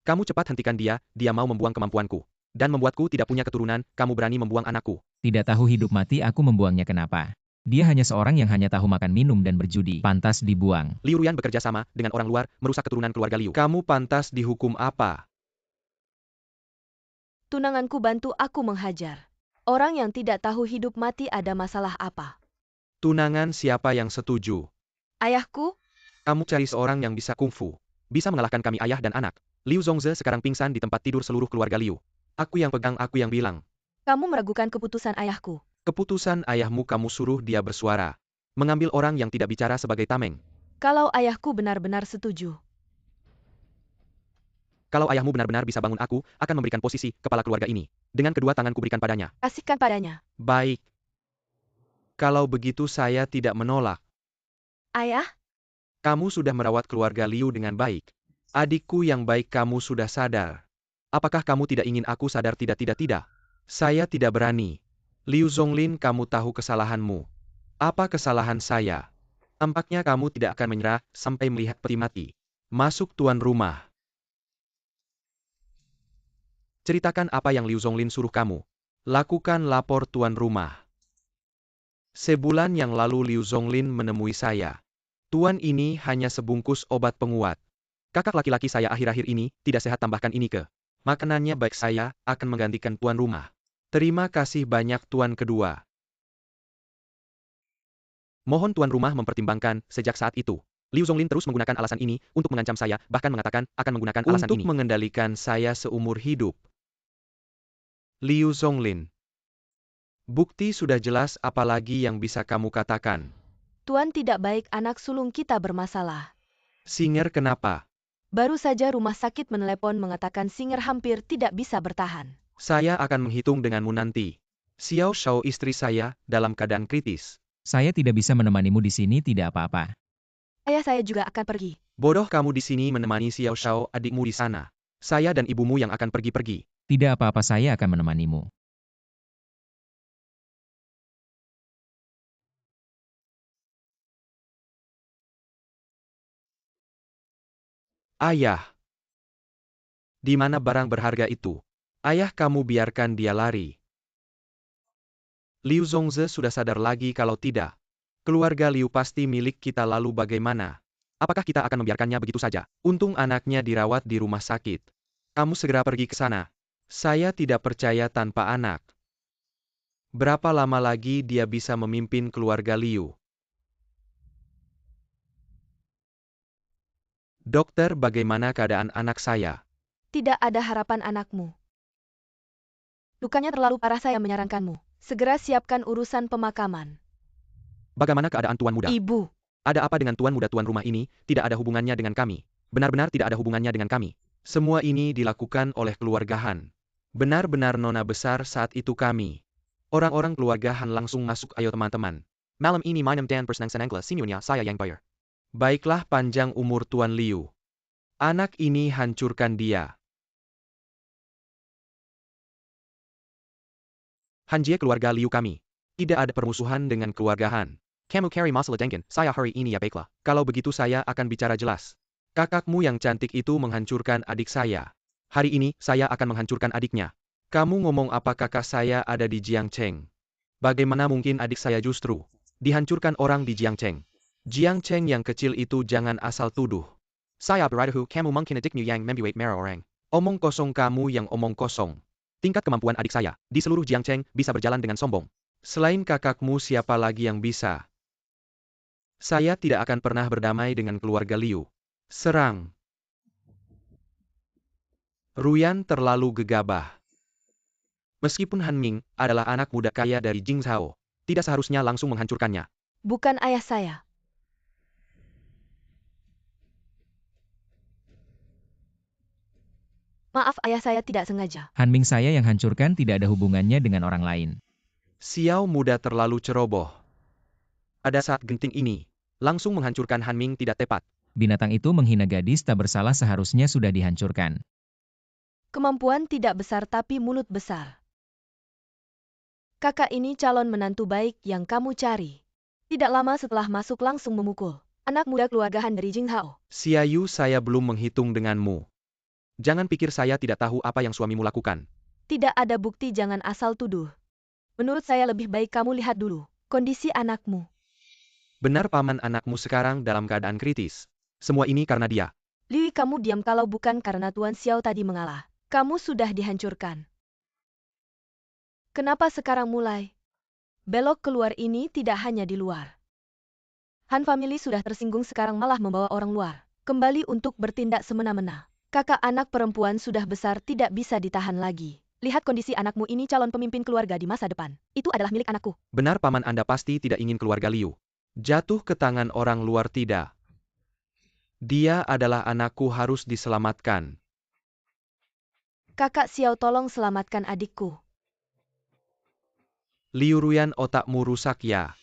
Kamu cepat hentikan dia mau membuang kemampuanku. Dan membuatku tidak punya keturunan, kamu berani membuang anakku. Tidak tahu hidup mati aku membuangnya kenapa. Dia hanya seorang yang hanya tahu makan minum dan berjudi. Pantas dibuang. Liu Ruyan bekerja sama dengan orang luar, merusak keturunan keluarga Liu. Kamu pantas dihukum apa? tunanganku bantu aku menghajar. Orang yang tidak tahu hidup mati ada masalah apa? Tunangan siapa yang setuju? Ayahku? Kamu cari seorang yang bisa kungfu. Bisa mengalahkan kami, ayah dan anak. Liu Zongze sekarang pingsan di tempat tidur seluruh keluarga Liu. Aku yang pegang, aku yang bilang. Kamu meragukan keputusan ayahku. Keputusan ayahmu kamu suruh dia bersuara. Mengambil orang yang tidak bicara sebagai tameng. Kalau ayahku benar-benar setuju. Kalau ayahmu benar-benar bisa bangun, aku akan memberikan posisi kepala keluarga ini. Dengan kedua tanganku berikan padanya. Kasihkan padanya. Baik. Kalau begitu saya tidak menolak. Ayah? Kamu sudah merawat keluarga Liu dengan baik. Adikku yang baik, kamu sudah sadar. Apakah kamu tidak ingin aku sadar? Tidak. Saya tidak berani. Liu Zonglin, kamu tahu kesalahanmu. Apa kesalahan saya? Tampaknya kamu tidak akan menyerah sampai melihat peti mati. Masuk tuan rumah. Ceritakan apa yang Liu Zonglin suruh kamu. Lakukan lapor tuan rumah. Sebulan yang lalu Liu Zonglin menemui saya. Tuan, ini hanya sebungkus obat penguat. Kakak laki-laki saya akhir-akhir ini tidak sehat, tambahkan ini ke makanannya. Baik, saya akan menggantikan tuan rumah. Terima kasih banyak tuan kedua. Mohon tuan rumah mempertimbangkan. Sejak saat itu, Liu Zonglin terus menggunakan alasan ini untuk mengancam saya, bahkan mengatakan akan menggunakan alasan ini untuk mengendalikan saya seumur hidup. Liu Zonglin. Bukti sudah jelas, apalagi yang bisa kamu katakan? Tuan tidak baik, anak sulung kita bermasalah. Singer kenapa? Baru saja rumah sakit menelepon mengatakan Singer hampir tidak bisa bertahan. Saya akan menghitung denganmu nanti. Xiao Shao, istri saya, dalam keadaan kritis. Saya tidak bisa menemanimu di sini, tidak apa-apa. Ayah saya juga akan pergi. Bodoh, kamu di sini menemani Xiao Shao, adikmu di sana. Saya dan ibumu yang akan pergi-pergi. Tidak apa-apa, saya akan menemanimu. Ayah. Di mana barang berharga itu? Ayah, kamu biarkan dia lari. Liu Zongze sudah sadar lagi kalau tidak. Keluarga Liu pasti milik kita, lalu bagaimana? Apakah kita akan membiarkannya begitu saja? Untung anaknya dirawat di rumah sakit. Kamu segera pergi ke sana. Saya tidak percaya tanpa anak. Berapa lama lagi dia bisa memimpin keluarga Liu? Dokter, bagaimana keadaan anak saya? Tidak ada harapan anakmu. Lukanya terlalu parah, saya menyarankanmu. Segera siapkan urusan pemakaman. Bagaimana keadaan tuan muda? Ibu, Ada apa dengan tuan muda? Tuan rumah ini tidak ada hubungannya dengan kami. Benar-benar tidak ada hubungannya dengan kami. Semua ini dilakukan oleh keluarga Han. Benar-benar nona besar saat itu kami. Orang-orang keluarga Han langsung masuk. Ayo teman-teman. Malam ini minum dan persenang-senang sinyunya saya yang bayar. Baiklah, panjang umur Tuan Liu. Anak ini hancurkan dia. Hanjie, keluarga Liu kami. Tidak ada permusuhan dengan keluarga Han. Kamu cari masalah dengan saya hari ini, ya baiklah. Kalau begitu saya akan bicara jelas. Kakakmu yang cantik itu menghancurkan adik saya. Hari ini saya akan menghancurkan adiknya. Kamu ngomong apa? Kakak saya ada di Jiangcheng. Bagaimana mungkin adik saya justru dihancurkan orang di Jiangcheng? Jiangcheng yang kecil itu, jangan asal tuduh. Saya beritahu kamu mungkin adikmu yang membuat merah orang. Omong kosong, kamu yang omong kosong. Tingkat kemampuan adik saya di seluruh Jiangcheng bisa berjalan dengan sombong. Selain kakakmu, siapa lagi yang bisa? Saya tidak akan pernah berdamai dengan keluarga Liu. Serang. Ruyan terlalu gegabah. Meskipun Han Ming adalah anak muda kaya dari Jing Zhao, tidak seharusnya langsung menghancurkannya. bukan ayah saya. Maaf, ayah saya tidak sengaja. Han Ming saya yang hancurkan, tidak ada hubungannya dengan orang lain. Xiao muda terlalu ceroboh. Pada saat genting ini, langsung menghancurkan Han Ming tidak tepat. Binatang itu menghina gadis tak bersalah, seharusnya sudah dihancurkan. Kemampuan tidak besar tapi mulut besar. Kakak ini calon menantu baik yang kamu cari. Tidak lama setelah masuk langsung memukul anak muda keluarga Han dari Jing Hao. Xiaoyu, saya belum menghitung denganmu. Jangan pikir saya tidak tahu apa yang suamimu lakukan. Tidak ada bukti, jangan asal tuduh. Menurut saya lebih baik kamu lihat dulu kondisi anakmu. Benar paman, anakmu sekarang dalam keadaan kritis. Semua ini karena dia. Liu, kamu diam, kalau bukan karena Tuan Xiao tadi mengalah. Kamu sudah dihancurkan. Kenapa sekarang mulai belok keluar? Ini tidak hanya di luar. Han family sudah tersinggung, sekarang malah membawa orang luar kembali untuk bertindak semena-mena. Kakak anak perempuan sudah besar, tidak bisa ditahan lagi. Lihat kondisi anakmu ini, calon pemimpin keluarga di masa depan. Itu adalah milik anakku. Benar paman, Anda pasti tidak ingin keluarga Liu jatuh ke tangan orang luar, tidak. Dia adalah anakku, harus diselamatkan. Kakak Xiao, tolong selamatkan adikku. Liu Ruyan, otakmu rusak ya.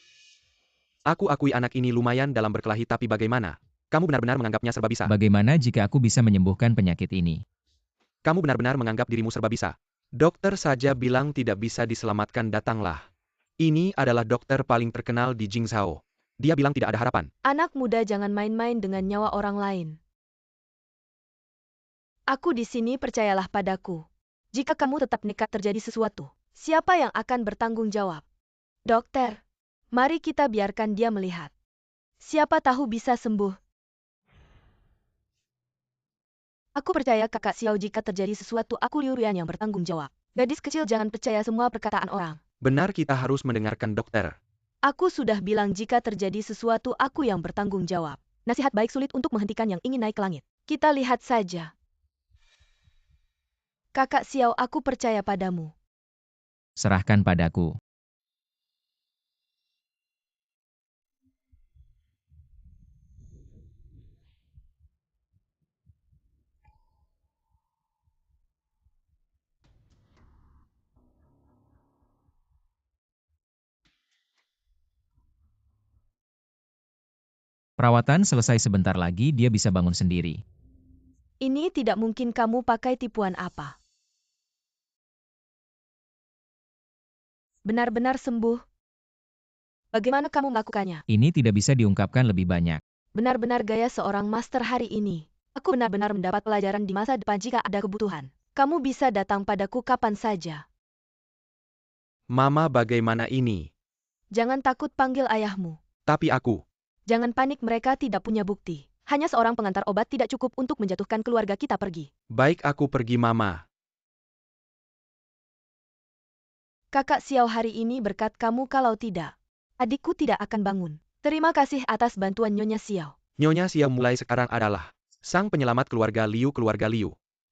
Aku akui anak ini lumayan dalam berkelahi, tapi bagaimana? Kamu benar-benar menganggapnya serba bisa. Bagaimana jika aku bisa menyembuhkan penyakit ini? Kamu benar-benar menganggap dirimu serba bisa. Dokter saja bilang tidak bisa diselamatkan, datanglah. Ini adalah dokter paling terkenal di Jingzhou. Dia bilang tidak ada harapan. Anak muda, jangan main-main dengan nyawa orang lain. Aku di sini, percayalah padaku. Jika kamu tetap nekat terjadi sesuatu, siapa yang akan bertanggung jawab? Dokter, mari kita biarkan dia melihat. Siapa tahu bisa sembuh. Aku percaya kakak Xiao, jika terjadi sesuatu aku Liu Ruyan yang bertanggung jawab. Gadis kecil, jangan percaya semua perkataan orang. Benar, kita harus mendengarkan dokter. Aku sudah bilang jika terjadi sesuatu aku yang bertanggung jawab. Nasihat baik sulit untuk menghentikan yang ingin naik ke langit. Kita lihat saja. Kakak Xiao, aku percaya padamu. Serahkan padaku. Perawatan selesai, sebentar lagi dia bisa bangun sendiri. Ini tidak mungkin, kamu pakai tipuan apa? Benar-benar sembuh? Bagaimana kamu melakukannya? Ini tidak bisa diungkapkan lebih banyak. Benar-benar gaya seorang master hari ini. Aku benar-benar mendapat pelajaran di masa depan. Jika ada kebutuhan, kamu bisa datang padaku kapan saja. Mama, bagaimana ini? Jangan takut, panggil ayahmu. Tapi aku, Jangan panik, mereka tidak punya bukti. Hanya seorang pengantar obat tidak cukup untuk menjatuhkan keluarga kita pergi. baik aku pergi Mama. Kakak Xiao hari ini berkat kamu, kalau tidak, adikku tidak akan bangun. Terima kasih atas bantuan Nyonya Xiao. Nyonya Xiao mulai sekarang adalah sang penyelamat keluarga Liu.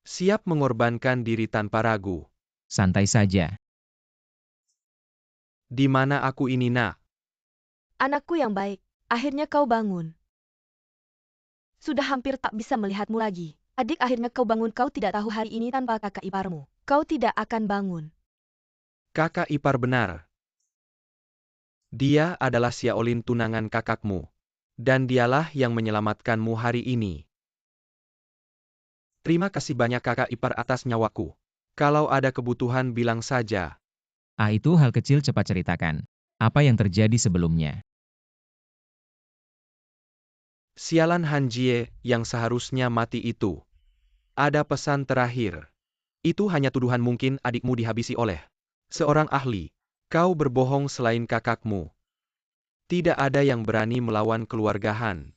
Siap mengorbankan diri tanpa ragu. Santai saja. Di mana aku ini, Nak? Anakku yang baik, akhirnya kau bangun. Sudah hampir tak bisa melihatmu lagi. Adik, akhirnya kau bangun. Kau tidak tahu hari ini tanpa kakak iparmu, kau tidak akan bangun. Kakak ipar benar. Dia adalah Xiaolin, tunangan kakakmu. Dan dialah yang menyelamatkanmu hari ini. Terima kasih banyak kakak ipar atas nyawaku. Kalau ada kebutuhan bilang saja. Ah, itu hal kecil, cepat ceritakan. Apa yang terjadi sebelumnya? Sialan Han Jie yang seharusnya mati itu. Ada pesan terakhir. Itu hanya tuduhan, mungkin adikmu dihabisi oleh seorang ahli. Kau berbohong selain kakakmu. Tidak ada yang berani melawan keluarga Han.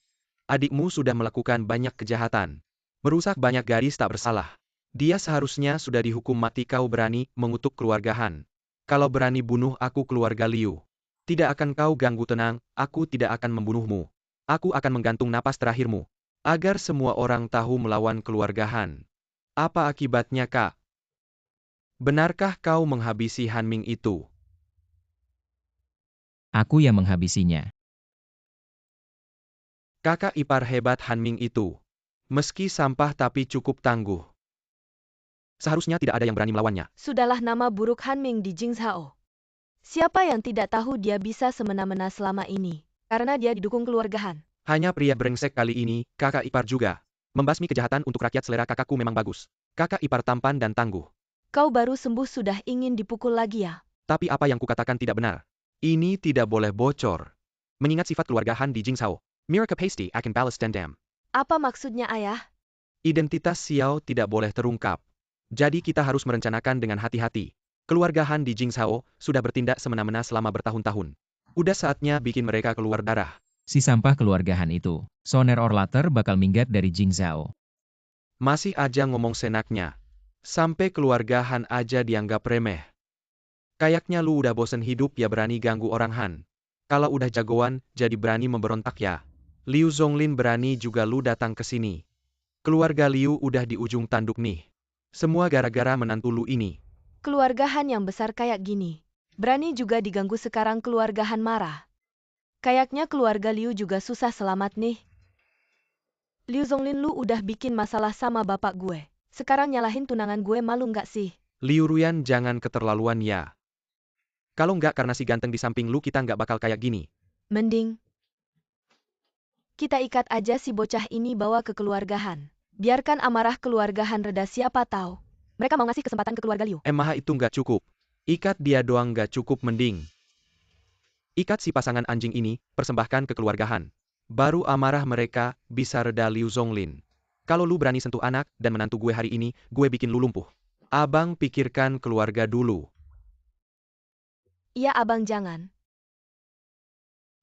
Adikmu sudah melakukan banyak kejahatan. Merusak banyak gadis tak bersalah. Dia seharusnya sudah dihukum mati. Kau berani mengutuk keluarga Han. Kalau berani bunuh aku, keluarga Liu. Tidak akan kau ganggu, tenang, aku tidak akan membunuhmu. Aku akan menggantung napas terakhirmu. Agar semua orang tahu melawan keluarga Han. Apa akibatnya, Kak? Benarkah kau menghabisi Han Ming itu? Aku yang menghabisinya. Kakak ipar hebat Han Ming itu. Meski sampah tapi cukup tangguh. Seharusnya tidak ada yang berani melawannya. Sudahlah, nama buruk Han Ming di Jingzhao. Siapa yang tidak tahu dia bisa semena-mena selama ini? Karena dia didukung keluarga Han. Hanya pria brengsek kali ini, kakak ipar juga. Membasmi kejahatan untuk rakyat. Selera kakakku memang bagus. Kakak ipar tampan dan tangguh. Kau baru sembuh sudah ingin dipukul lagi ya? Tapi apa yang kukatakan tidak benar. Ini tidak boleh bocor. Mengingat sifat keluarga Han di Jingzhao, Mirka pasti akan balas dendam. Apa maksudnya, Ayah? Identitas Xiao tidak boleh terungkap. Jadi kita harus merencanakan dengan hati-hati. Keluarga Han di Jingzhao sudah bertindak semena-mena selama bertahun-tahun. Udah saatnya bikin mereka keluar darah. Si sampah keluarga Han itu. Sooner or later bakal minggat dari Jingzhao. Masih aja ngomong senaknya. Sampai keluarga Han aja dianggap remeh. Kayaknya lu udah bosen hidup ya berani ganggu orang Han. Kalau udah jagoan, jadi berani memberontak ya. Liu Zonglin berani juga lu datang ke sini. Keluarga Liu udah di ujung tanduk nih. Semua gara-gara menantu lu ini. Keluarga Han yang besar kayak gini. Berani juga diganggu, sekarang keluarga Han marah. Kayaknya keluarga Liu juga susah selamat nih. Liu Zonglin, lu udah bikin masalah sama bapak gue. Sekarang nyalahin tunangan gue, malu nggak sih? Liu Ruyan, jangan keterlaluan ya. Kalau nggak karena si ganteng di samping lu, kita nggak bakal kayak gini. Mending kita ikat aja si bocah ini, bawa ke keluarga Han. Biarkan amarah keluarga Han reda, siapa tahu mereka mau ngasih kesempatan ke keluarga Liu. Maha itu nggak cukup. Ikat dia doang nggak cukup, mending ikat si pasangan anjing ini, persembahkan ke keluarga Han. Baru amarah mereka bisa reda. Liu Zonglin. Kalau lu berani sentuh anak dan menantu gue hari ini, gue bikin lu lumpuh. Abang pikirkan keluarga dulu. Iya abang, jangan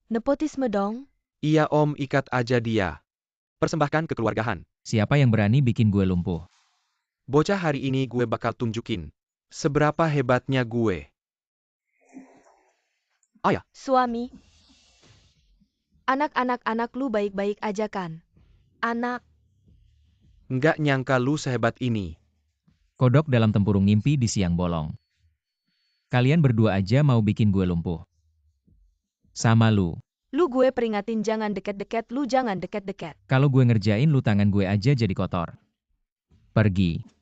nepotisme dong. Iya om, ikat aja dia. Persembahkan ke keluarga Han. Siapa yang berani bikin gue lumpuh? Bocah hari ini gue bakal tunjukin seberapa hebatnya gue. Ayah, Suami, anak lu baik-baik aja kan? Anak, nggak nyangka lu sehebat ini. Kodok dalam tempurung mimpi di siang bolong. Kalian berdua aja mau bikin gue lumpuh. Sama lu. lu gue peringatin jangan deket-deket, lu jangan deket-deket. Kalau gue ngerjain lu, tangan gue aja jadi kotor. Pergi.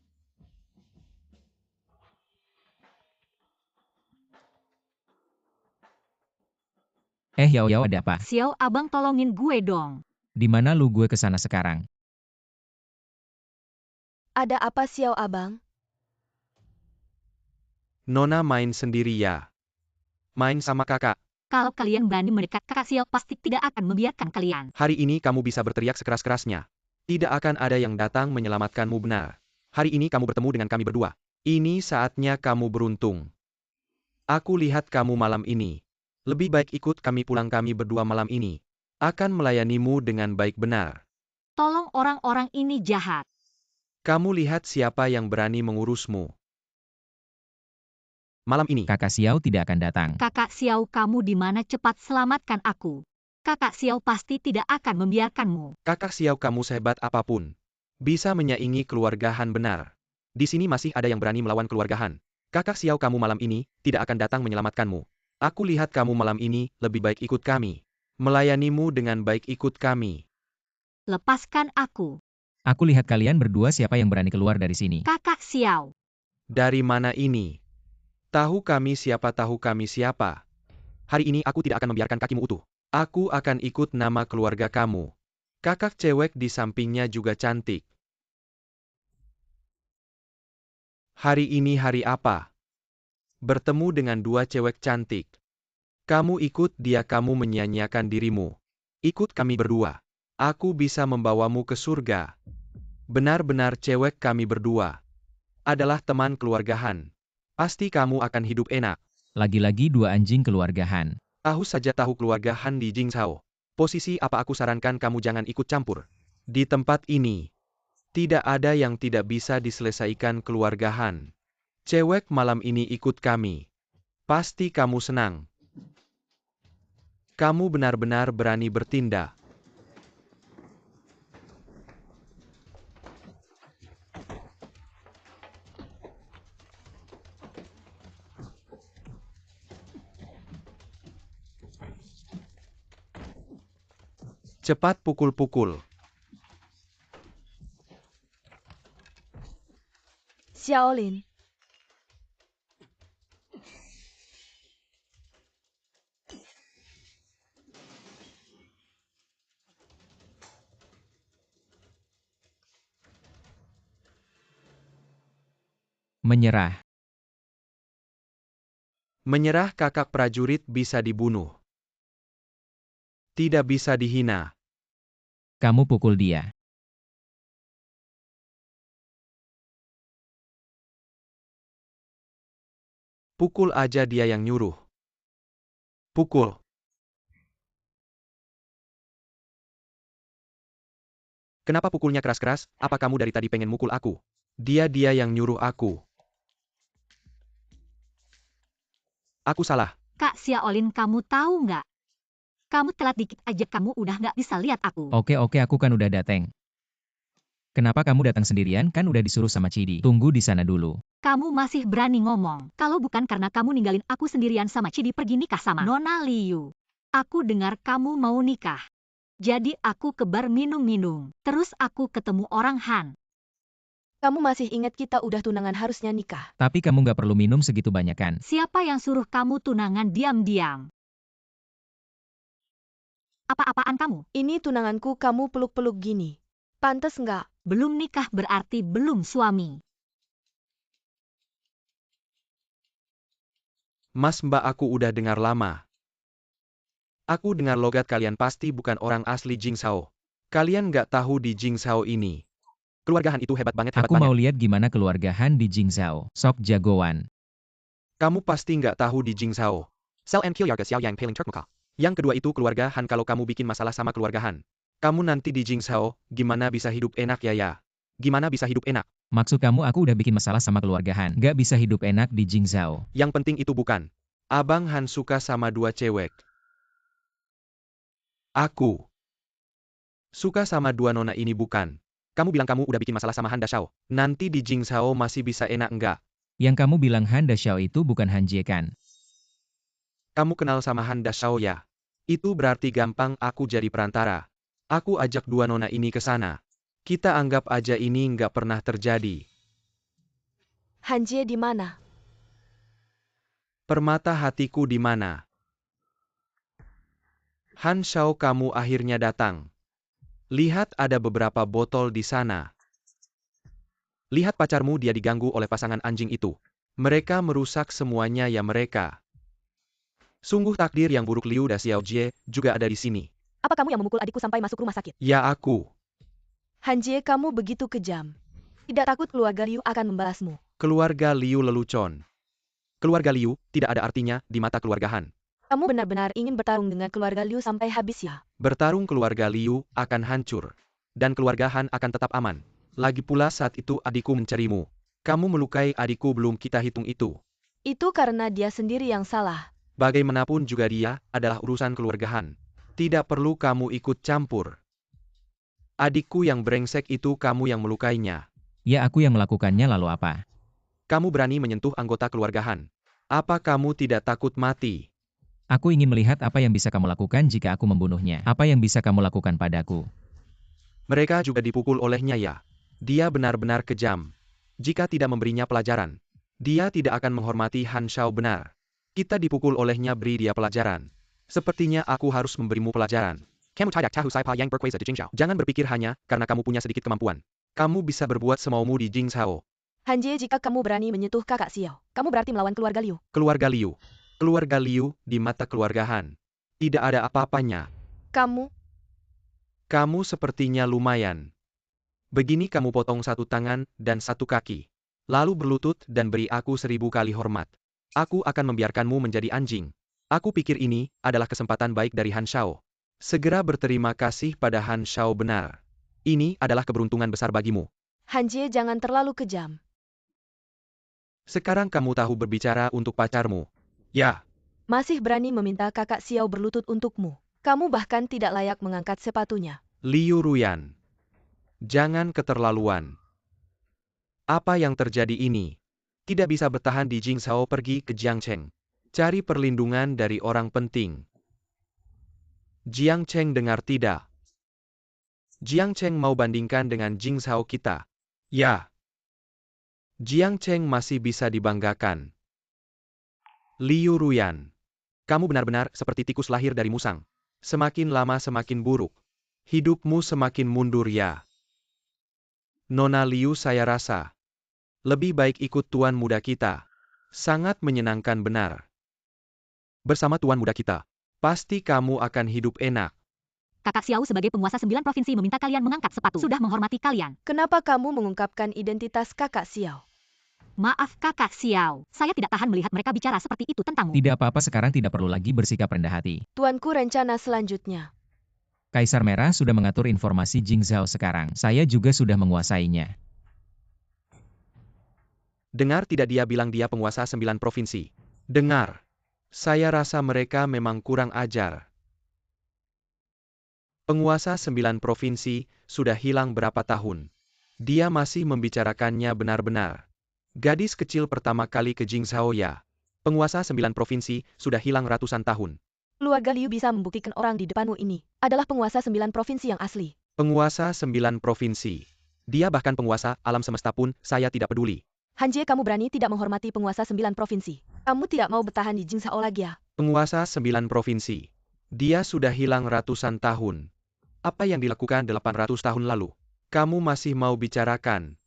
Yao, ada apa? Xiao, abang tolongin gue dong. Di mana lu? Gue kesana sekarang. Ada apa Xiao abang? Nona main sendiri ya. Main sama kakak. Kalau kalian berani mendekat, kakak Xiao pasti tidak akan membiarkan kalian. Hari ini kamu bisa berteriak sekeras-kerasnya. Tidak akan ada yang datang menyelamatkanmu, benar. Hari ini kamu bertemu dengan kami berdua. Ini saatnya kamu beruntung. Aku lihat kamu malam ini. Lebih baik ikut kami pulang, kami berdua malam ini akan melayanimu dengan baik benar. Tolong, orang-orang ini jahat. Kamu lihat siapa yang berani mengurusmu. Malam ini, Kakak Xiao tidak akan datang. Kakak Xiao, kamu di mana? Cepat selamatkan aku. Kakak Xiao pasti tidak akan membiarkanmu. Kakak Xiao, kamu sehebat apapun bisa menyaingi keluarga Han benar. Di sini masih ada yang berani melawan keluarga Han. Kakak Xiao, kamu malam ini tidak akan datang menyelamatkanmu. Aku lihat kamu malam ini lebih baik ikut kami. Melayanimu dengan baik, ikut kami. Lepaskan aku. Aku lihat kalian berdua siapa yang berani keluar dari sini. Kakak Xiao. Dari mana ini? Tahu kami siapa, tahu kami siapa. Hari ini aku tidak akan membiarkan kakimu utuh. Aku akan ikut nama keluarga kamu. Kakak cewek di sampingnya juga cantik. Hari ini hari apa? Bertemu dengan dua cewek cantik. Kamu ikut dia, kamu menyia-nyiakan dirimu. Ikut kami berdua. Aku bisa membawamu ke surga. Benar-benar cewek, kami berdua adalah teman keluarga Han. Pasti kamu akan hidup enak. Lagi-lagi dua anjing keluarga Han. Tahu saja tahu keluarga Han di Jingzhou. Posisi apa, aku sarankan kamu jangan ikut campur. Di tempat ini, tidak ada yang tidak bisa diselesaikan keluarga Han. Cewek, malam ini ikut kami. Pasti kamu senang. Kamu benar-benar berani bertindak. Cepat pukul-pukul. Xiaolin, Menyerah. Menyerah, kakak prajurit bisa dibunuh. Tidak bisa dihina. Kamu pukul dia. Pukul aja, dia yang nyuruh. Pukul. Kenapa pukulnya keras-keras? Apa kamu dari tadi pengen mukul aku? Dia yang nyuruh aku. Aku salah. Kak Xiaolin, kamu tahu nggak? Kamu telat dikit aja, kamu udah nggak bisa lihat aku. Oke, aku kan udah dateng. Kenapa kamu datang sendirian? Kan udah disuruh sama Cidi. Tunggu di sana dulu. Kamu masih berani ngomong. Kalau bukan karena kamu ninggalin aku sendirian sama Cidi pergi nikah sama Nona Liu. Aku dengar kamu mau nikah. Jadi aku ke bar minum-minum. Terus aku ketemu orang Han. kamu masih ingat kita udah tunangan, harusnya nikah. Tapi kamu nggak perlu minum segitu banyak kan? Siapa yang suruh kamu tunangan diam-diam? Apa-apaan kamu? Ini tunanganku, kamu peluk-peluk gini. Pantes nggak? Belum nikah berarti belum suami. Mas, Mbak, aku udah dengar lama. Aku dengar logat kalian pasti bukan orang asli Jingzhou. Kalian nggak tahu di Jingzhou ini. Keluarga Han itu hebat banget, hebat Aku mau banget. lihat gimana keluarga Han di Jingzhou. Sok jagoan. Kamu pasti nggak tahu di Jingzhou. Sel and Kill Yarga Xiao Yang Paling Turkmuka. Yang kedua itu keluarga Han. Kalau kamu bikin masalah sama keluarga Han, kamu nanti di Jingzhou, gimana bisa hidup enak ya? Gimana bisa hidup enak? Maksud kamu aku udah bikin masalah sama keluarga Han. Nggak bisa hidup enak di Jingzhou. Yang penting itu bukan. Abang Han suka sama dua cewek. Aku suka sama dua nona ini, bukan. Kamu bilang kamu udah bikin masalah sama Han Dashao. Nanti di Jingzhou masih bisa enak enggak? Yang kamu bilang Han Dashao itu bukan Han Jie kan? Kamu kenal sama Han Dashao ya? Itu berarti gampang, aku jadi perantara. Aku ajak dua nona ini ke sana. Kita anggap aja ini nggak pernah terjadi. Hanjie di mana? Permata hatiku di mana? Han Shao, kamu akhirnya datang. Lihat, ada beberapa botol di sana. Lihat pacarmu, dia diganggu oleh pasangan anjing itu. Mereka merusak semuanya ya mereka. Sungguh takdir yang buruk. Liu da Xiaojie juga ada di sini. Apa kamu yang memukul adikku sampai masuk rumah sakit? Ya aku. Hanjie, kamu begitu kejam. Tidak takut keluarga Liu akan membalasmu? Keluarga Liu lelucon. Keluarga Liu tidak ada artinya di mata keluarga Han. Kamu benar-benar ingin bertarung dengan keluarga Liu sampai habis ya? Bertarung keluarga Liu akan hancur. Dan keluarga Han akan tetap aman. Lagi pula saat itu adikku mencarimu. Kamu melukai adikku belum kita hitung itu. Itu karena dia sendiri yang salah. Bagaimanapun juga dia adalah urusan keluarga Han. Tidak perlu kamu ikut campur. Adikku yang brengsek itu kamu yang melukainya. Ya aku yang melakukannya lalu apa? Kamu berani menyentuh anggota keluarga Han. Apa kamu tidak takut mati? Aku ingin melihat apa yang bisa kamu lakukan jika aku membunuhnya. Apa yang bisa kamu lakukan padaku? Mereka juga dipukul olehnya ya. Dia benar-benar kejam. Jika tidak memberinya pelajaran, dia tidak akan menghormati Han Shao benar. Kita dipukul olehnya, beri dia pelajaran. Sepertinya aku harus memberimu pelajaran. Kamu tidak tahu siapa yang berkuasa di Jingzhao. Jangan berpikir hanya karena kamu punya sedikit kemampuan. Kamu bisa berbuat semaumu di Jingzhao. Hanjie, jika kamu berani menyentuh kakak Xiao, kamu berarti melawan keluarga Liu. Keluarga Liu. Keluarga Liu di mata keluarga Han. Tidak ada apa-apanya. Kamu sepertinya lumayan. Begini kamu potong satu tangan dan satu kaki. Lalu berlutut dan beri aku 1000 kali hormat. Aku akan membiarkanmu menjadi anjing. Aku pikir ini adalah kesempatan baik dari Han Shao. Segera berterima kasih pada Han Shao benar. Ini adalah keberuntungan besar bagimu. Hanjie, jangan terlalu kejam. Sekarang kamu tahu berbicara untuk pacarmu. Ya, Masih berani meminta kakak Xiao berlutut untukmu. Kamu bahkan tidak layak mengangkat sepatunya. Liu Ruyan. Jangan keterlaluan. Apa yang terjadi ini? Tidak bisa bertahan di Jingzhao, pergi ke Jiangcheng. Cari perlindungan dari orang penting. Jiangcheng dengar tidak? Jiangcheng mau bandingkan dengan Jingzhao kita. Ya. Jiangcheng masih bisa dibanggakan. Liu Ruyan. Kamu benar-benar seperti tikus lahir dari musang. Semakin lama semakin buruk. Hidupmu semakin mundur ya. Nona Liu, saya rasa lebih baik ikut tuan muda kita. Sangat menyenangkan benar. Bersama tuan muda kita, pasti kamu akan hidup enak. Kakak Xiao sebagai penguasa 9 provinsi meminta kalian mengangkat sepatu. Sudah menghormati kalian. Kenapa kamu mengungkapkan identitas kakak Xiao? Maaf Kakak Xiao, saya tidak tahan melihat mereka bicara seperti itu tentangmu. Tidak apa-apa, sekarang tidak perlu lagi bersikap rendah hati. Tuanku, rencana selanjutnya. Kaisar Merah sudah mengatur informasi Jingzhao sekarang. Saya juga sudah menguasainya. Dengar tidak dia bilang dia penguasa 9 provinsi? Dengar. Saya rasa mereka memang kurang ajar. Penguasa 9 provinsi sudah hilang berapa tahun. Dia masih membicarakannya benar-benar. Gadis kecil pertama kali ke Jingzhao ya. Penguasa 9 provinsi sudah hilang ratusan tahun. Keluarga Liu bisa membuktikan orang di depanmu ini adalah penguasa 9 provinsi yang asli. Penguasa 9 provinsi. Dia bahkan penguasa alam semesta pun saya tidak peduli. Hanjie, kamu berani tidak menghormati penguasa 9 provinsi. Kamu tidak mau bertahan di Jingzhao lagi ya? Penguasa 9 provinsi. Dia sudah hilang ratusan tahun. Apa yang dilakukan 800 tahun lalu? Kamu masih mau bicarakan?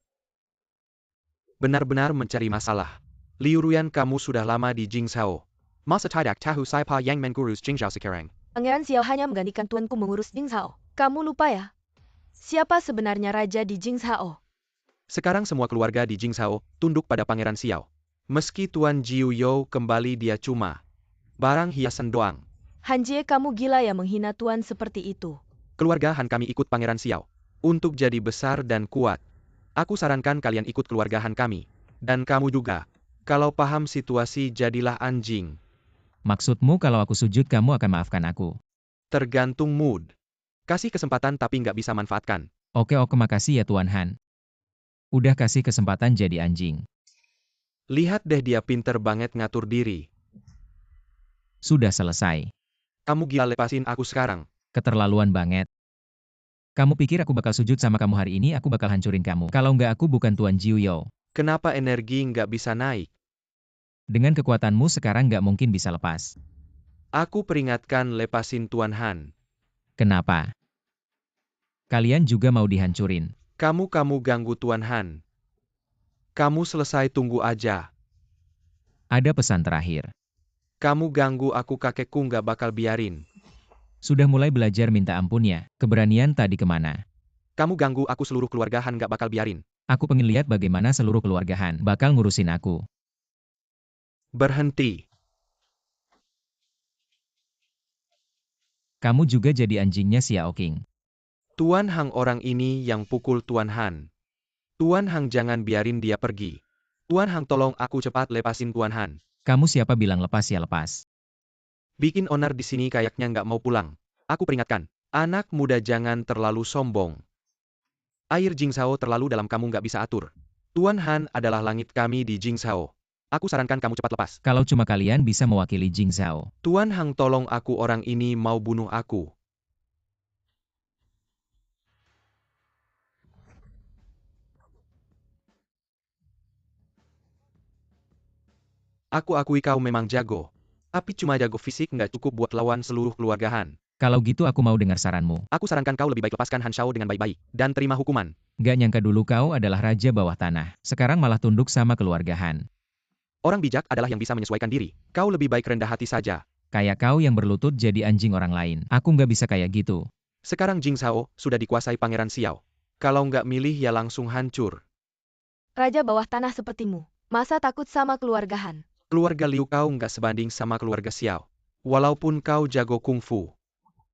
Benar-benar mencari masalah. Liu Ruyan, kamu sudah lama di Jingzhao. Masa tidak tahu siapa yang mengurus Jingzhao sekarang? Pangeran Xiao hanya menggantikan tuanku mengurus Jingzhao. Kamu lupa ya? Siapa sebenarnya raja di Jingzhao? Sekarang semua keluarga di Jingzhao tunduk pada Pangeran Xiao. Meski Tuan Jiu You kembali, dia cuma barang hiasan doang. Hanjie, kamu gila ya menghina tuan seperti itu. Keluarga Han kami ikut Pangeran Xiao untuk jadi besar dan kuat. Aku sarankan kalian ikut keluarga Han kami. Dan kamu juga. Kalau paham situasi, jadilah anjing. Maksudmu kalau aku sujud kamu akan maafkan aku? Tergantung mood. Kasih kesempatan tapi nggak bisa manfaatkan. Oke, makasih ya Tuan Han. Udah kasih kesempatan jadi anjing. Lihat deh, dia pinter banget ngatur diri. Sudah selesai. Kamu gila, lepasin aku sekarang. Keterlaluan banget. Kamu pikir aku bakal sujud sama kamu hari ini? Aku bakal hancurin kamu. Kalau nggak, aku bukan Tuan Jiu You. Kenapa energi nggak bisa naik? Dengan kekuatanmu sekarang nggak mungkin bisa lepas. Aku peringatkan, lepasin Tuan Han. Kenapa? Kalian juga mau dihancurin. Kamu ganggu Tuan Han. Kamu selesai, tunggu aja. Ada pesan terakhir. Kamu ganggu aku, kakekku nggak bakal biarin. Sudah mulai belajar minta ampun ya? Keberanian tadi kemana? Kamu ganggu aku, seluruh keluarga Han nggak bakal biarin. Aku pengen lihat bagaimana seluruh keluarga Han bakal ngurusin aku. Berhenti. Kamu juga jadi anjingnya Xiao King. Tuan Hang, orang ini yang pukul Tuan Han. Tuan Hang, jangan biarin dia pergi. Tuan Hang, tolong aku, cepat lepasin Tuan Han. Kamu siapa bilang lepas ya lepas. Bikin owner di sini kayaknya nggak mau pulang. Aku peringatkan, anak muda jangan terlalu sombong. Air Jingzhao terlalu dalam, kamu nggak bisa atur. Tuan Han adalah langit kami di Jingzhao. Aku sarankan kamu cepat lepas. Kalau cuma kalian bisa mewakili Jingzhao. Tuan Hang, tolong aku, orang ini mau bunuh aku. Aku akui kau memang jago. Tapi cuma jago fisik nggak cukup buat lawan seluruh keluarga Han. Kalau gitu aku mau dengar saranmu. Aku sarankan kau lebih baik lepaskan Han Shao dengan baik-baik, dan terima hukuman. Gak nyangka dulu kau adalah raja bawah tanah. Sekarang malah tunduk sama keluarga Han. Orang bijak adalah yang bisa menyesuaikan diri. Kau lebih baik rendah hati saja. Kayak kau yang berlutut jadi anjing orang lain. Aku nggak bisa kayak gitu. Sekarang Jingzhao sudah dikuasai Pangeran Xiao. Kalau nggak milih ya langsung hancur. Raja bawah tanah sepertimu, masa takut sama keluarga Han? Keluarga Liu kau nggak sebanding sama keluarga Xiao. Walaupun kau jago kungfu,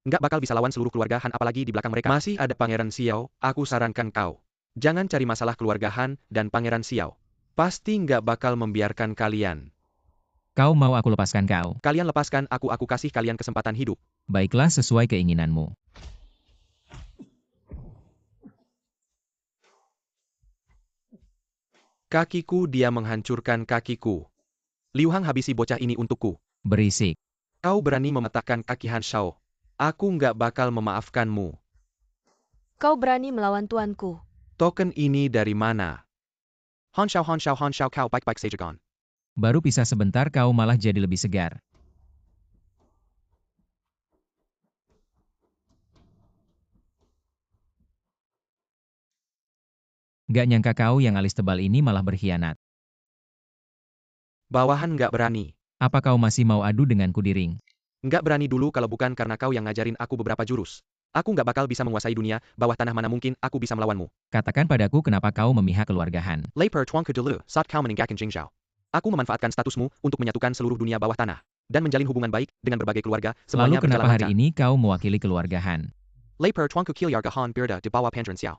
nggak bakal bisa lawan seluruh keluarga Han, apalagi di belakang mereka masih ada Pangeran Xiao. Aku sarankan kau, jangan cari masalah keluarga Han dan Pangeran Xiao. Pasti nggak bakal membiarkan kalian. Kau mau aku lepaskan kau? Kalian lepaskan aku kasih kalian kesempatan hidup. Baiklah sesuai keinginanmu. Kakiku, dia menghancurkan kakiku. Liu Hang, habisi bocah ini untukku. Berisik. Kau berani mematahkan kaki Han Shao. Aku nggak bakal memaafkanmu. Kau berani melawan tuanku. Token ini dari mana? Han Shao, kau baik-baik saja kan? Baru pisah sebentar kau malah jadi lebih segar. Gak nyangka kau yang alis tebal ini malah berkhianat. Bawahan nggak berani. Apa kau masih mau adu denganku di ring? Nggak berani dulu kalau bukan karena kau yang ngajarin aku beberapa jurus. Aku nggak bakal bisa menguasai dunia, bawah tanah mana mungkin aku bisa melawanmu. Katakan padaku kenapa kau memihak keluarga Han. Lei per tuan ke dulu, saat kau meninggalkan Jingzhao. Aku memanfaatkan statusmu untuk menyatukan seluruh dunia bawah tanah. Dan menjalin hubungan baik dengan berbagai keluarga, Lalu semuanya kenapa berjalan hari lancar. ini kau mewakili keluarga Han? Lei per tuan ke Kilyarga Han Birda di bawah Pangeran Xiao.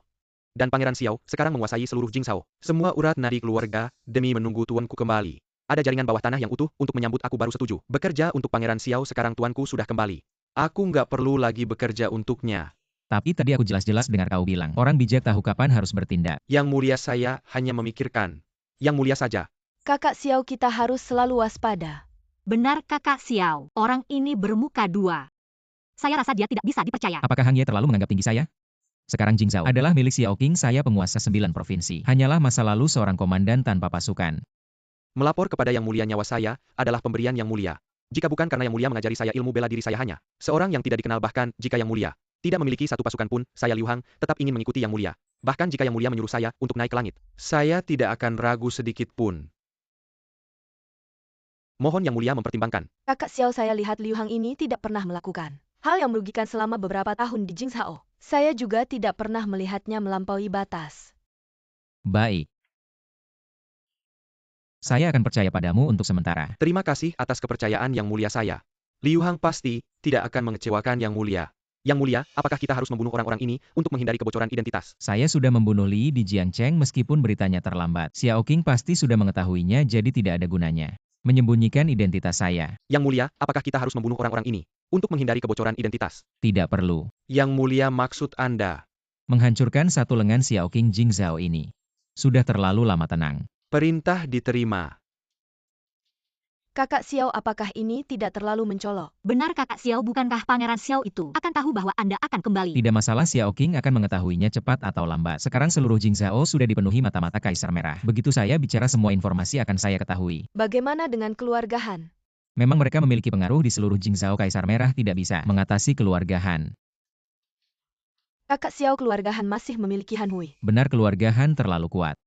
Dan Pangeran Xiao sekarang menguasai seluruh Jingzhao. Semua urat nadi keluarga demi menunggu tuanku kembali. Ada jaringan bawah tanah yang utuh untuk menyambut aku baru setuju. Bekerja untuk Pangeran Xiao, sekarang tuanku sudah kembali. Aku nggak perlu lagi bekerja untuknya. Tapi tadi aku jelas-jelas dengar kau bilang, orang bijak tahu kapan harus bertindak. Yang mulia, saya hanya memikirkan yang mulia saja. Kakak Xiao, kita harus selalu waspada. Benar kakak Xiao, orang ini bermuka dua. Saya rasa dia tidak bisa dipercaya. Apakah Hang Ye terlalu menganggap tinggi saya? Sekarang Jingzhao adalah milik Xiao King, saya penguasa 9 provinsi. Hanyalah masa lalu seorang komandan tanpa pasukan. Melapor kepada yang mulia, nyawa saya adalah pemberian yang mulia. Jika bukan karena yang mulia mengajari saya ilmu bela diri, saya hanya seorang yang tidak dikenal. Bahkan jika yang mulia tidak memiliki satu pasukan pun, saya Liu Hang tetap ingin mengikuti yang mulia. Bahkan jika yang mulia menyuruh saya untuk naik ke langit, saya tidak akan ragu sedikit pun. Mohon yang mulia mempertimbangkan. Kakak Xiao, saya lihat Liu Hang ini tidak pernah melakukan hal yang merugikan selama beberapa tahun di Jingzhao. Saya juga tidak pernah melihatnya melampaui batas. Baik. Saya akan percaya padamu untuk sementara. Terima kasih atas kepercayaan yang mulia saya. Liu Hang pasti tidak akan mengecewakan yang mulia. Yang mulia, apakah kita harus membunuh orang-orang ini untuk menghindari kebocoran identitas? Saya sudah membunuh Li di Jiangcheng meskipun beritanya terlambat. Xiao King pasti sudah mengetahuinya, jadi tidak ada gunanya menyembunyikan identitas saya. Yang mulia, apakah kita harus membunuh orang-orang ini untuk menghindari kebocoran identitas? Tidak perlu. Yang mulia, maksud Anda menghancurkan satu lengan Xiao King Jingzhao ini. Sudah terlalu lama tenang. Perintah diterima. Kakak Xiao, apakah ini tidak terlalu mencolok? Benar kakak Xiao, bukankah Pangeran Xiao itu akan tahu bahwa Anda akan kembali? Tidak masalah, Xiao King akan mengetahuinya cepat atau lambat. Sekarang seluruh Jingzhao sudah dipenuhi mata-mata Kaisar Merah. Begitu saya bicara, semua informasi akan saya ketahui. Bagaimana dengan keluarga Han? Memang mereka memiliki pengaruh di seluruh Jingzhao. Kaisar Merah tidak bisa mengatasi keluarga Han. Kakak Xiao, keluarga Han masih memiliki Han Hui. Benar, keluarga Han terlalu kuat.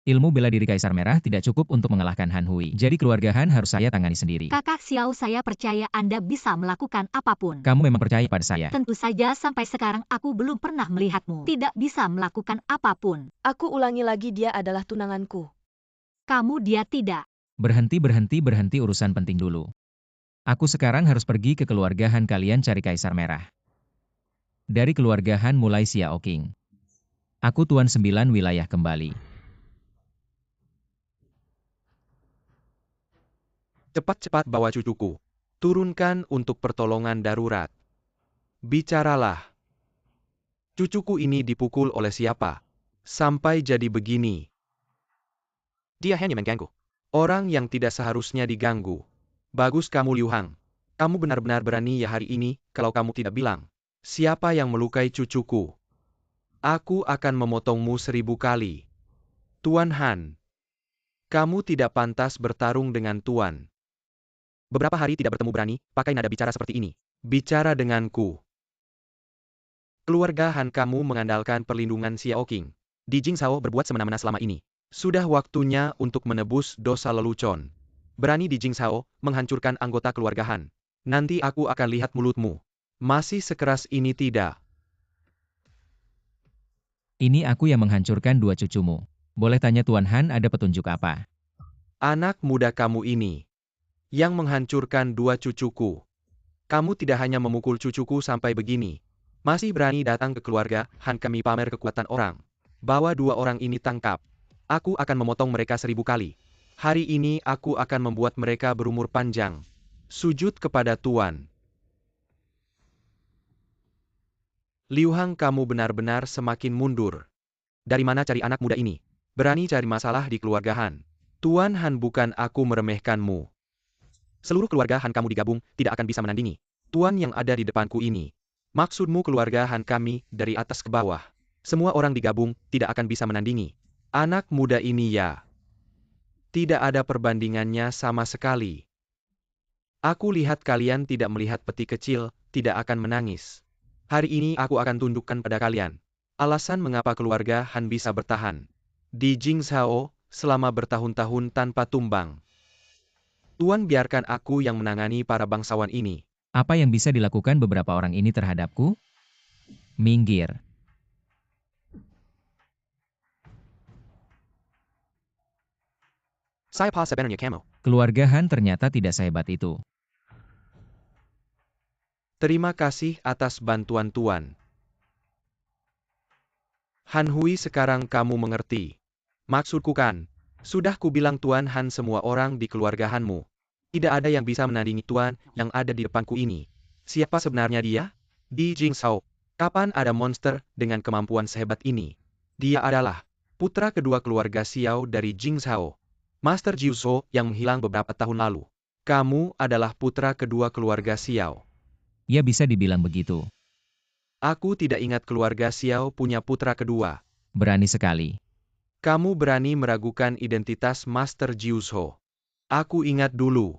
Ilmu bela diri Kaisar Merah tidak cukup untuk mengalahkan Han Hui. Jadi keluarga Han harus saya tangani sendiri. Kakak Xiao, saya percaya Anda bisa melakukan apapun. Kamu memang percaya pada saya? Tentu saja, sampai sekarang aku belum pernah melihatmu tidak bisa melakukan apapun. Aku ulangi lagi, dia adalah tunanganku. Kamu dia tidak. Berhenti, urusan penting dulu. Aku sekarang harus pergi ke keluarga Han kalian cari Kaisar Merah. Dari keluarga Han mulai Xiao Qing. Aku Tuan 9 wilayah kembali. Cepat-cepat bawa cucuku. Turunkan untuk pertolongan darurat. Bicaralah. Cucuku ini dipukul oleh siapa? Sampai jadi begini. Dia hanya mengganggu. Orang yang tidak seharusnya diganggu. Bagus kamu Liu Hang. Kamu benar-benar berani ya hari ini, kalau kamu tidak bilang. Siapa yang melukai cucuku? Aku akan memotongmu 1000 kali. Tuan Han. Kamu tidak pantas bertarung dengan Tuan. Beberapa hari tidak bertemu berani, pakai nada bicara seperti ini. Bicara denganku. Keluarga Han kamu mengandalkan perlindungan Xiao Qing. Di Jingzhou berbuat semena-mena selama ini. Sudah waktunya untuk menebus dosa lelucon. Berani di Jingzhou menghancurkan anggota keluarga Han. Nanti aku akan lihat mulutmu. Masih sekeras ini tidak? Ini aku yang menghancurkan 2 cucumu. Boleh tanya Tuan Han ada petunjuk apa? Anak muda kamu ini. Yang menghancurkan 2 cucuku. Kamu tidak hanya memukul cucuku sampai begini. Masih berani datang ke keluarga Han kami pamer kekuatan orang. Bawa 2 orang ini tangkap. Aku akan memotong mereka 1000 kali. Hari ini aku akan membuat mereka berumur panjang. Sujud kepada Tuan. Liu Hang kamu benar-benar semakin mundur. Dari mana cari anak muda ini? Berani cari masalah di keluarga Han. Tuan Han bukan aku meremehkanmu. Seluruh keluarga Han kamu digabung, tidak akan bisa menandingi Tuan yang ada di depanku ini. Maksudmu keluarga Han kami, dari atas ke bawah. Semua orang digabung, tidak akan bisa menandingi anak muda ini ya. Tidak ada perbandingannya sama sekali. Aku lihat kalian tidak melihat peti kecil, tidak akan menangis. Hari ini aku akan tundukkan pada kalian. Alasan mengapa keluarga Han bisa bertahan di Jingzhou selama bertahun-tahun tanpa tumbang. Tuan biarkan aku yang menangani para bangsawan ini. Apa yang bisa dilakukan beberapa orang ini terhadapku? Minggir. Saya pa sebenarnya kamu. Keluarga Han ternyata tidak sehebat itu. Terima kasih atas bantuan Tuan. Han Hui sekarang kamu mengerti. Maksudku kan, sudah kubilang Tuan Han semua orang di keluarga Hanmu. Tidak ada yang bisa menandingi Tuan yang ada di depanku ini. Siapa sebenarnya dia? Di Jingzhou. Kapan ada monster dengan kemampuan sehebat ini? Dia adalah putra kedua keluarga Xiao dari Jingzhou. Master Jiu Zhou yang menghilang beberapa tahun lalu. Kamu adalah putra kedua keluarga Xiao. Ya bisa dibilang begitu. Aku tidak ingat keluarga Xiao punya putra kedua. Berani sekali. Kamu berani meragukan identitas Master Jiu Zhou. Aku ingat dulu.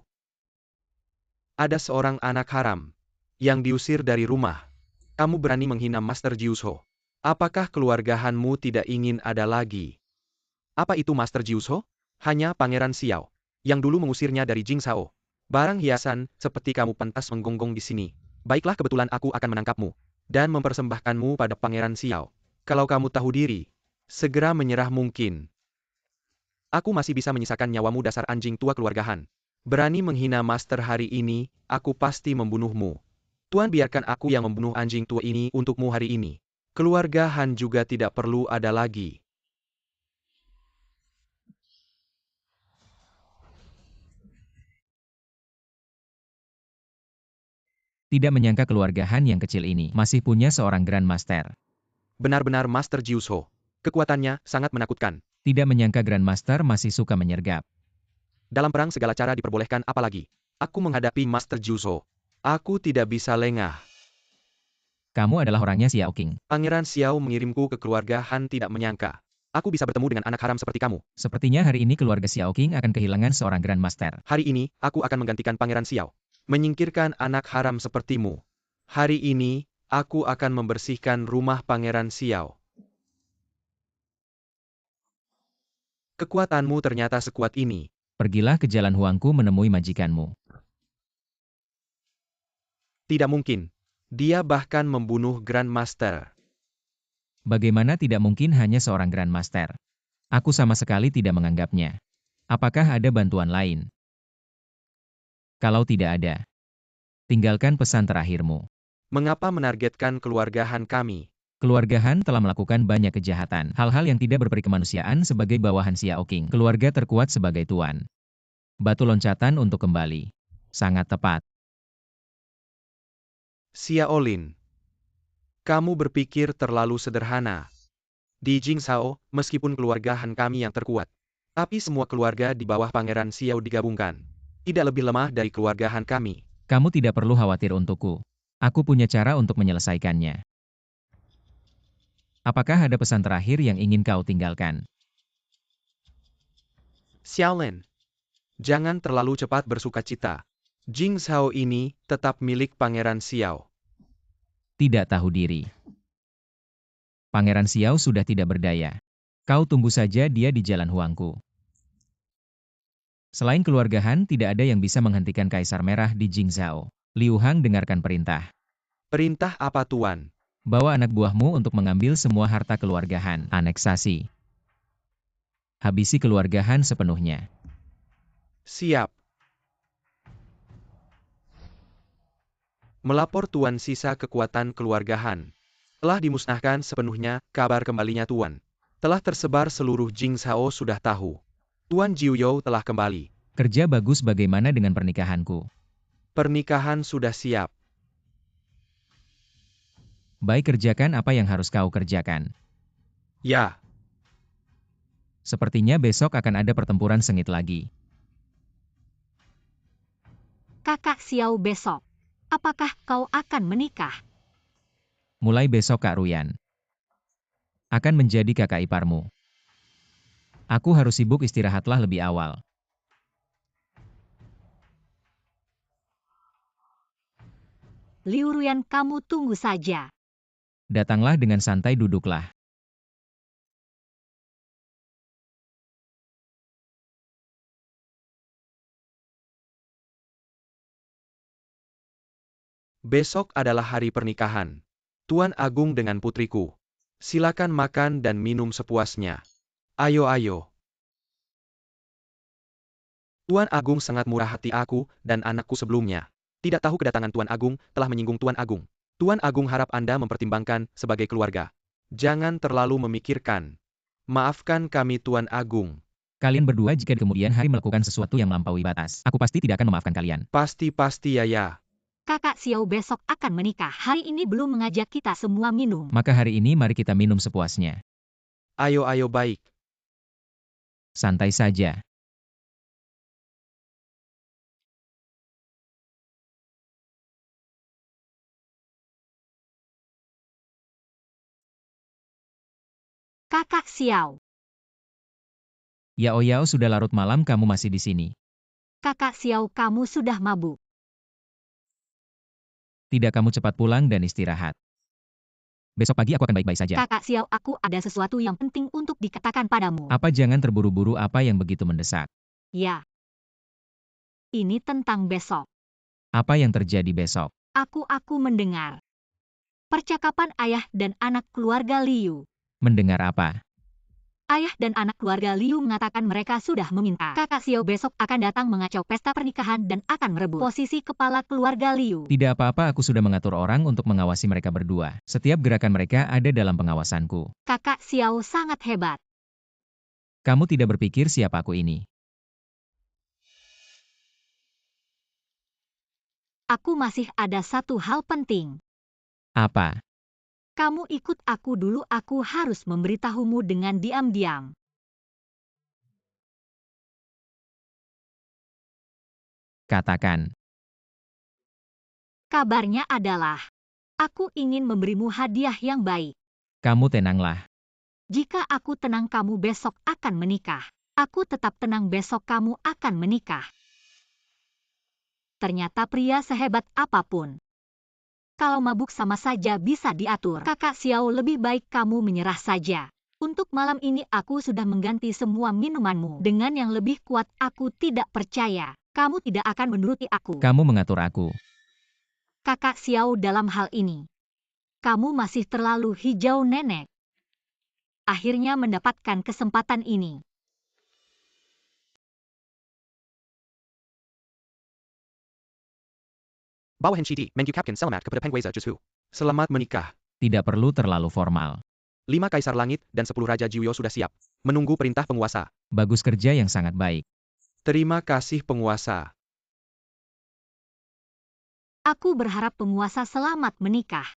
Ada seorang anak haram yang diusir dari rumah. Kamu berani menghina Master Jiu Zhou. Apakah keluarga Hanmu tidak ingin ada lagi? Apa itu Master Jiu Zhou? Hanya Pangeran Xiao yang dulu mengusirnya dari Jingzhou. Barang hiasan seperti kamu pantas menggonggong di sini. Baiklah, kebetulan aku akan menangkapmu dan mempersembahkanmu pada Pangeran Xiao. Kalau kamu tahu diri, segera menyerah mungkin. Aku masih bisa menyisakan nyawamu dasar anjing tua keluarga Han. Berani menghina Master hari ini, aku pasti membunuhmu. Tuan biarkan aku yang membunuh anjing tua ini untukmu hari ini. Keluarga Han juga tidak perlu ada lagi. Tidak menyangka keluarga Han yang kecil ini masih punya seorang Grand Master. Benar-benar Master Jiu Zhou. Kekuatannya sangat menakutkan. Tidak menyangka Grand Master masih suka menyergap. Dalam perang segala cara diperbolehkan, apalagi aku menghadapi Master Jiu Zhou. Aku tidak bisa lengah. Kamu adalah orangnya Xiao Qing. Pangeran Xiao mengirimku ke keluarga Han tidak menyangka. Aku bisa bertemu dengan anak haram seperti kamu. Sepertinya hari ini keluarga Xiao Qing akan kehilangan seorang Grand Master. Hari ini, aku akan menggantikan Pangeran Xiao. Menyingkirkan anak haram sepertimu. Hari ini, aku akan membersihkan rumah Pangeran Xiao. Kekuatanmu ternyata sekuat ini. Pergilah ke Jalan Huangku menemui majikanmu. Tidak mungkin. Dia bahkan membunuh Grand Master. Bagaimana tidak mungkin hanya seorang Grand Master? Aku sama sekali tidak menganggapnya. Apakah ada bantuan lain? Kalau tidak ada, Tinggalkan pesan terakhirmu. Mengapa menargetkan keluarga Han kami? Keluarga Han telah melakukan banyak kejahatan. Hal-hal yang tidak berperi kemanusiaan sebagai bawahan Xiao King. Keluarga terkuat sebagai tuan. Batu loncatan untuk kembali. Sangat tepat. Xiao Lin. Kamu berpikir terlalu sederhana. Di Jingzhou, meskipun keluarga Han kami yang terkuat, tapi semua keluarga di bawah Pangeran Xiao digabungkan. Tidak lebih lemah dari keluarga Han kami. Kamu tidak perlu khawatir untukku. Aku punya cara untuk menyelesaikannya. Apakah ada pesan terakhir yang ingin kau tinggalkan? Xiao Lin. Jangan terlalu cepat bersukacita. Jingzhou ini tetap milik Pangeran Xiao. Tidak tahu diri. Pangeran Xiao sudah tidak berdaya. Kau tunggu saja dia di Jalan Huangku. Selain keluarga Han, tidak ada yang bisa menghentikan Kaisar Merah di Jingzhou. Liu Hang dengarkan perintah. Perintah apa tuan? Bawa anak buahmu untuk mengambil semua harta keluarga Han. Aneksasi. Habisi keluarga Han sepenuhnya. Siap. Melapor tuan sisa kekuatan keluarga Han. Telah dimusnahkan sepenuhnya, kabar kembalinya tuan. Telah tersebar seluruh Jingzhou sudah tahu. Tuan Jiuyou telah kembali. Kerja bagus, bagaimana dengan pernikahanku? Pernikahan sudah siap. Baik, kerjakan apa yang harus kau kerjakan. Ya. Sepertinya besok akan ada pertempuran sengit lagi. Kakak Xiao besok. Apakah kau akan menikah? Mulai besok Kak Ruyan akan menjadi kakak iparmu. Aku harus sibuk, istirahatlah lebih awal. Liu Ruyan, kamu tunggu saja. Datanglah dengan santai, duduklah. Besok adalah hari pernikahan. Tuan Agung dengan putriku. Silakan makan dan minum sepuasnya. Ayo, ayo. Tuan Agung sangat murah hati, aku dan anakku sebelumnya. Tidak tahu kedatangan Tuan Agung telah menyinggung Tuan Agung. Tuan Agung harap Anda mempertimbangkan sebagai keluarga. Jangan terlalu memikirkan. Maafkan kami Tuan Agung. Kalian berdua jika di kemudian hari melakukan sesuatu yang melampaui batas, aku pasti tidak akan memaafkan kalian. Pasti ya. Kakak Xiao besok akan menikah. Hari ini belum mengajak kita semua minum. Maka hari ini mari kita minum sepuasnya. Ayo, ayo, baik. Santai saja. Kakak Xiao. Yao Yao, sudah larut malam kamu masih di sini. Kakak Xiao, kamu sudah mabuk. Tidak, kamu cepat pulang dan istirahat. Besok pagi aku akan baik-baik saja. Kakak Xiao, aku ada sesuatu yang penting untuk dikatakan padamu. Apa, jangan terburu-buru, apa yang begitu mendesak? Ya. Ini tentang besok. Apa yang terjadi besok? Aku mendengar percakapan ayah dan anak keluarga Liu. Mendengar apa? Ayah dan anak keluarga Liu mengatakan mereka sudah meminta kakak Xiao besok akan datang mengacau pesta pernikahan dan akan merebut posisi kepala keluarga Liu. Tidak apa-apa, aku sudah mengatur orang untuk mengawasi mereka berdua. Setiap gerakan mereka ada dalam pengawasanku. Kakak Xiao sangat hebat. Kamu tidak berpikir siapa aku ini? Aku masih ada satu hal penting. Apa? Kamu ikut aku dulu, aku harus memberitahumu dengan diam-diam. Katakan. Kabarnya adalah, aku ingin memberimu hadiah yang baik. Kamu tenanglah. Jika aku tenang, kamu besok akan menikah. Aku tetap tenang, besok kamu akan menikah. Ternyata pria sehebat apapun, kalau mabuk sama saja bisa diatur. Kakak Xiao, lebih baik kamu menyerah saja. Untuk malam ini aku sudah mengganti semua minumanmu dengan yang lebih kuat. Aku tidak percaya kamu tidak akan menuruti aku. Kamu mengatur aku. Kakak Xiao, dalam hal ini, kamu masih terlalu hijau, nenek. Akhirnya mendapatkan kesempatan ini. Bawahan Chidi, mengungkapkan selamat kepada Penguasa Jesu. Selamat menikah. Tidak perlu terlalu formal. 5 Kaisar Langit dan 10 Raja Jiuyo sudah siap. Menunggu perintah penguasa. Bagus kerja yang sangat baik. Terima kasih penguasa. Aku berharap penguasa selamat menikah.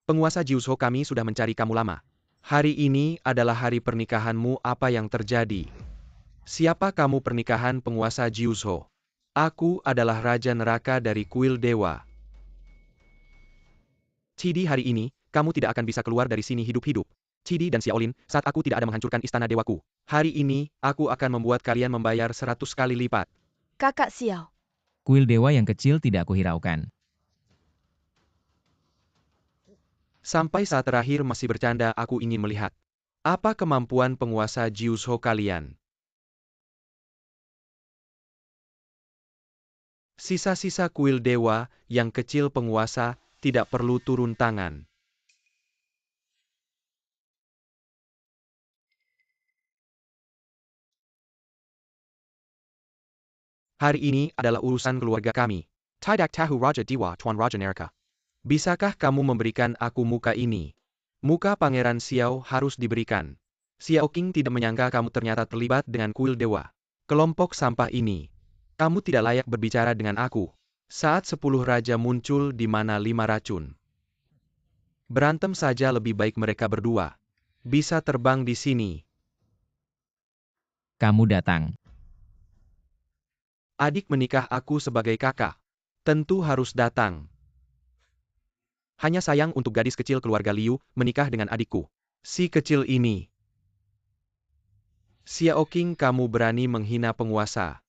Penguasa Jiuso, kami sudah mencari kamu lama. Hari ini adalah hari pernikahanmu. Apa yang terjadi? Siapa kamu? Pernikahan penguasa Jiuso. Aku adalah Raja Neraka dari kuil dewa. Chidi, hari ini, kamu tidak akan bisa keluar dari sini hidup-hidup. Chidi dan Xiaolin, saat aku tidak ada menghancurkan istana dewaku. Hari ini, aku akan membuat kalian membayar 100 kali lipat. Kakak Xiao. Kuil dewa yang kecil tidak aku hiraukan. Sampai saat terakhir masih bercanda. Aku ingin melihat apa kemampuan penguasa Jiuso kalian. Sisa-sisa kuil dewa yang kecil penguasa tidak perlu turun tangan. Hari ini adalah urusan keluarga kami. Tidak tahu Raja Dewa Tuan Raja Neraka. Bisakah kamu memberikan aku muka ini? Muka Pangeran Xiao harus diberikan. Xiao King tidak menyangka kamu ternyata terlibat dengan kuil dewa. Kelompok sampah ini. Kamu tidak layak berbicara dengan aku. Saat 10 raja muncul di mana 5 racun. Berantem saja lebih baik mereka berdua. Bisa terbang di sini. Kamu datang. Adik menikah, aku sebagai kakak. Tentu harus datang. Hanya sayang untuk gadis kecil keluarga Liu menikah dengan adikku. Si kecil ini. Xiao King, kamu berani menghina penguasa.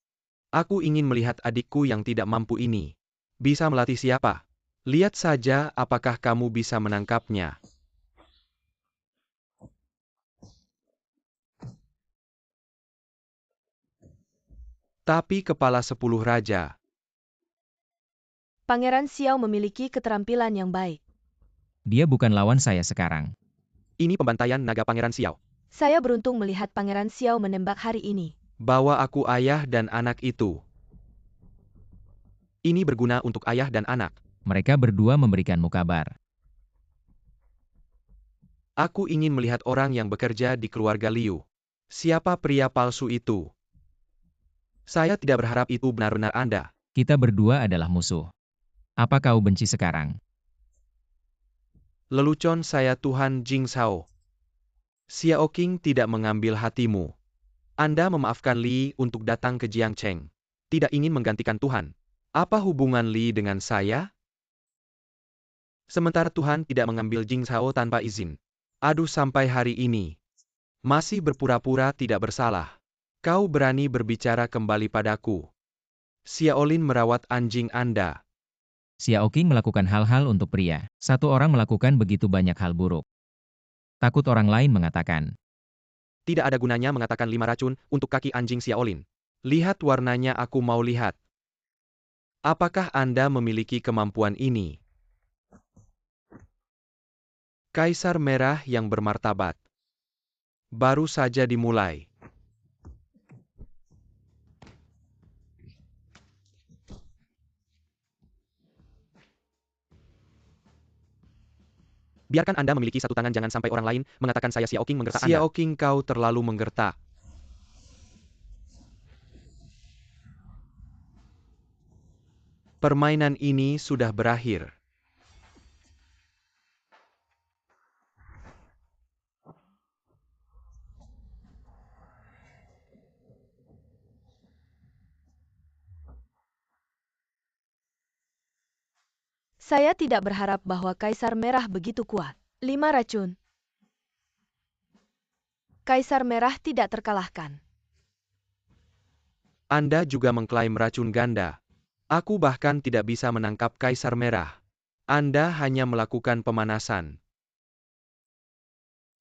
Aku ingin melihat adikku yang tidak mampu ini. Bisa melatih siapa? Lihat saja apakah kamu bisa menangkapnya. Tapi kepala 10 raja. Pangeran Xiao memiliki keterampilan yang baik. Dia bukan lawan saya sekarang. Ini pembantaian naga Pangeran Xiao. Saya beruntung melihat Pangeran Xiao menembak hari ini. Bawa aku ayah dan anak itu. Ini berguna untuk ayah dan anak. Mereka berdua memberikanmu kabar. Aku ingin melihat orang yang bekerja di keluarga Liu. Siapa pria palsu itu? Saya tidak berharap itu benar-benar Anda. Kita berdua adalah musuh. Apa kau benci sekarang? Lelucon saya Tuhan Jing Shao. Xiao King tidak mengambil hatimu. Anda memaafkan Li untuk datang ke Jiangcheng. Tidak ingin menggantikan Tuhan. Apa hubungan Li dengan saya? Sementara Tuhan tidak mengambil Jing Shao tanpa izin. Aduh, sampai hari ini. Masih berpura-pura tidak bersalah. Kau berani berbicara kembali padaku. Xiaolin merawat anjing Anda. Xiao King melakukan hal-hal untuk pria. Satu orang melakukan begitu banyak hal buruk. Takut orang lain mengatakan. Tidak ada gunanya mengatakan 5 racun untuk kaki anjing Xiaolin. Lihat warnanya, aku mau lihat. Apakah Anda memiliki kemampuan ini? Kaisar Merah yang bermartabat. Baru saja dimulai. Biarkan Anda memiliki satu tangan, jangan sampai orang lain mengatakan saya Xiao King menggertak Anda. Xiao King, kau terlalu menggertak. Permainan ini sudah berakhir. Saya tidak berharap bahwa Kaisar Merah begitu kuat. 5 racun. Kaisar Merah tidak terkalahkan. Anda juga mengklaim racun ganda. Aku bahkan tidak bisa menangkap Kaisar Merah. Anda hanya melakukan pemanasan.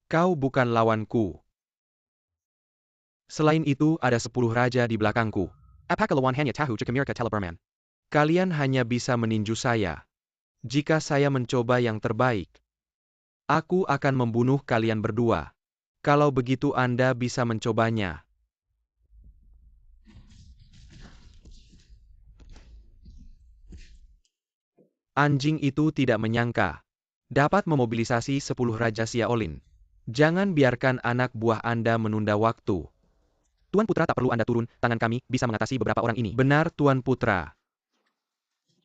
Kau bukan lawanku. Selain itu, ada 10 raja di belakangku. Apakah lawan hanya tahu jika mereka teleberman? Kalian hanya bisa meninju saya. Jika saya mencoba yang terbaik. Aku akan membunuh kalian berdua. Kalau begitu Anda bisa mencobanya. Anjing itu tidak menyangka dapat memobilisasi 10 Raja Xiaolin. Jangan biarkan anak buah Anda menunda waktu. Tuan Putra, tak perlu Anda turun tangan, kami bisa mengatasi beberapa orang ini. Benar, Tuan Putra.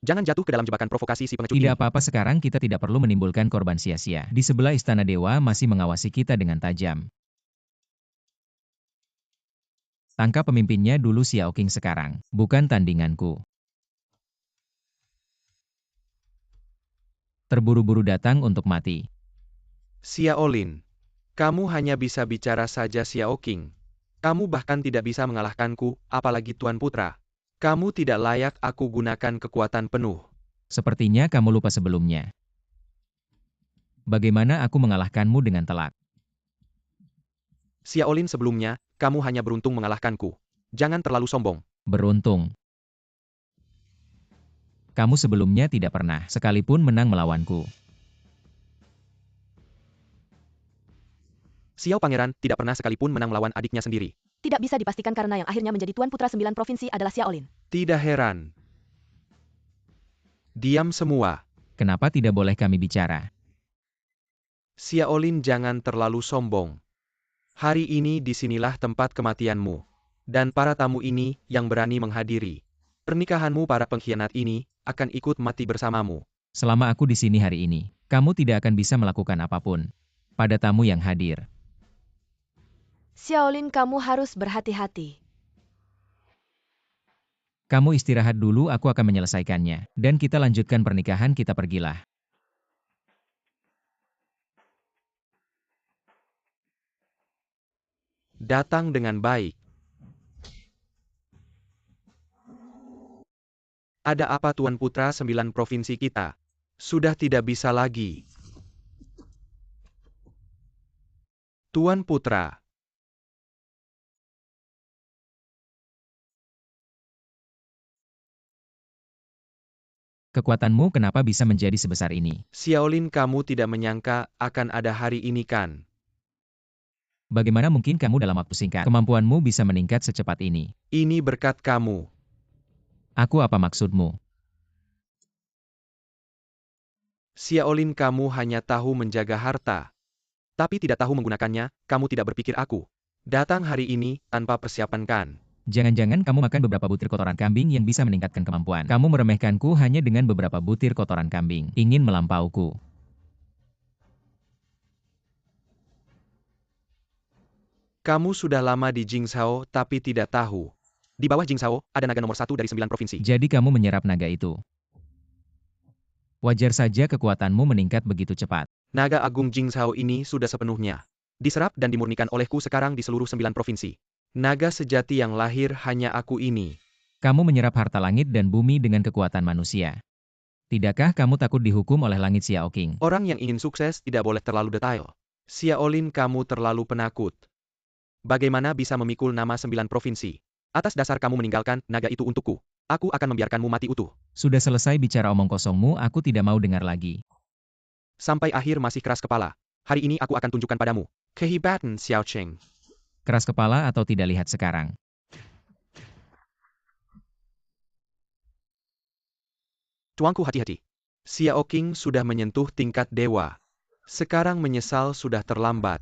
Jangan jatuh ke dalam jebakan provokasi si pengecut Tidak ini. apa-apa, sekarang kita tidak perlu menimbulkan korban sia-sia. Di sebelah Istana Dewa masih mengawasi kita dengan tajam. Tangkap pemimpinnya dulu Xiao Qing sekarang, bukan tandinganku. Terburu-buru datang untuk mati. Xiaolin, kamu hanya bisa bicara saja Xiao Qing. Kamu bahkan tidak bisa mengalahkanku, apalagi Tuan Putra. Kamu tidak layak aku gunakan kekuatan penuh. Sepertinya kamu lupa sebelumnya. Bagaimana aku mengalahkanmu dengan telak? Xiaolin, sebelumnya, kamu hanya beruntung mengalahkanku. Jangan terlalu sombong. Beruntung. Kamu sebelumnya tidak pernah sekalipun menang melawanku. Xiao Pangeran tidak pernah sekalipun menang melawan adiknya sendiri. Tidak bisa dipastikan karena yang akhirnya menjadi Tuan Putra 9 provinsi adalah Xiaolin. Tidak heran. Diam semua. Kenapa tidak boleh kami bicara? Xiaolin, jangan terlalu sombong. Hari ini disinilah tempat kematianmu. Dan para tamu ini yang berani menghadiri pernikahanmu, para pengkhianat ini akan ikut mati bersamamu. Selama aku di sini hari ini, kamu tidak akan bisa melakukan apapun pada tamu yang hadir. Xiaolin, kamu harus berhati-hati. Kamu istirahat dulu, aku akan menyelesaikannya. Dan kita lanjutkan pernikahan, kita pergilah. Datang dengan baik. Ada apa Tuan Putra, 9 provinsi kita sudah tidak bisa lagi. Tuan Putra. Kekuatanmu kenapa bisa menjadi sebesar ini? Xiaolin, kamu tidak menyangka akan ada hari ini kan? Bagaimana mungkin kamu dalam waktu singkat, kemampuanmu bisa meningkat secepat ini? Ini berkat kamu. Aku, apa maksudmu? Xiaolin, kamu hanya tahu menjaga harta, tapi tidak tahu menggunakannya. Kamu tidak berpikir aku datang hari ini tanpa persiapan kan? Jangan-jangan kamu makan beberapa butir kotoran kambing yang bisa meningkatkan kemampuan. Kamu meremehkanku hanya dengan beberapa butir kotoran kambing. Ingin melampauku. Kamu sudah lama di Jingzhou tapi tidak tahu. Di bawah Jingzhou ada naga nomor 1 dari 9 provinsi. Jadi kamu menyerap naga itu. Wajar saja kekuatanmu meningkat begitu cepat. Naga Agung Jingzhou ini sudah sepenuhnya diserap dan dimurnikan olehku sekarang di seluruh 9 provinsi. Naga sejati yang lahir hanya aku ini. Kamu menyerap harta langit dan bumi dengan kekuatan manusia. Tidakkah kamu takut dihukum oleh langit Xiao Qing? Orang yang ingin sukses tidak boleh terlalu detail. Xiaolin, kamu terlalu penakut. Bagaimana bisa memikul nama 9 provinsi? Atas dasar kamu meninggalkan naga itu untukku, aku akan membiarkanmu mati utuh. Sudah selesai bicara omong kosongmu, aku tidak mau dengar lagi. Sampai akhir masih keras kepala. Hari ini aku akan tunjukkan padamu kehebatan Xiao Qing. Keras kepala atau tidak, lihat sekarang. Tuanku, hati-hati. Xiao Qing sudah menyentuh tingkat dewa. Sekarang menyesal sudah terlambat.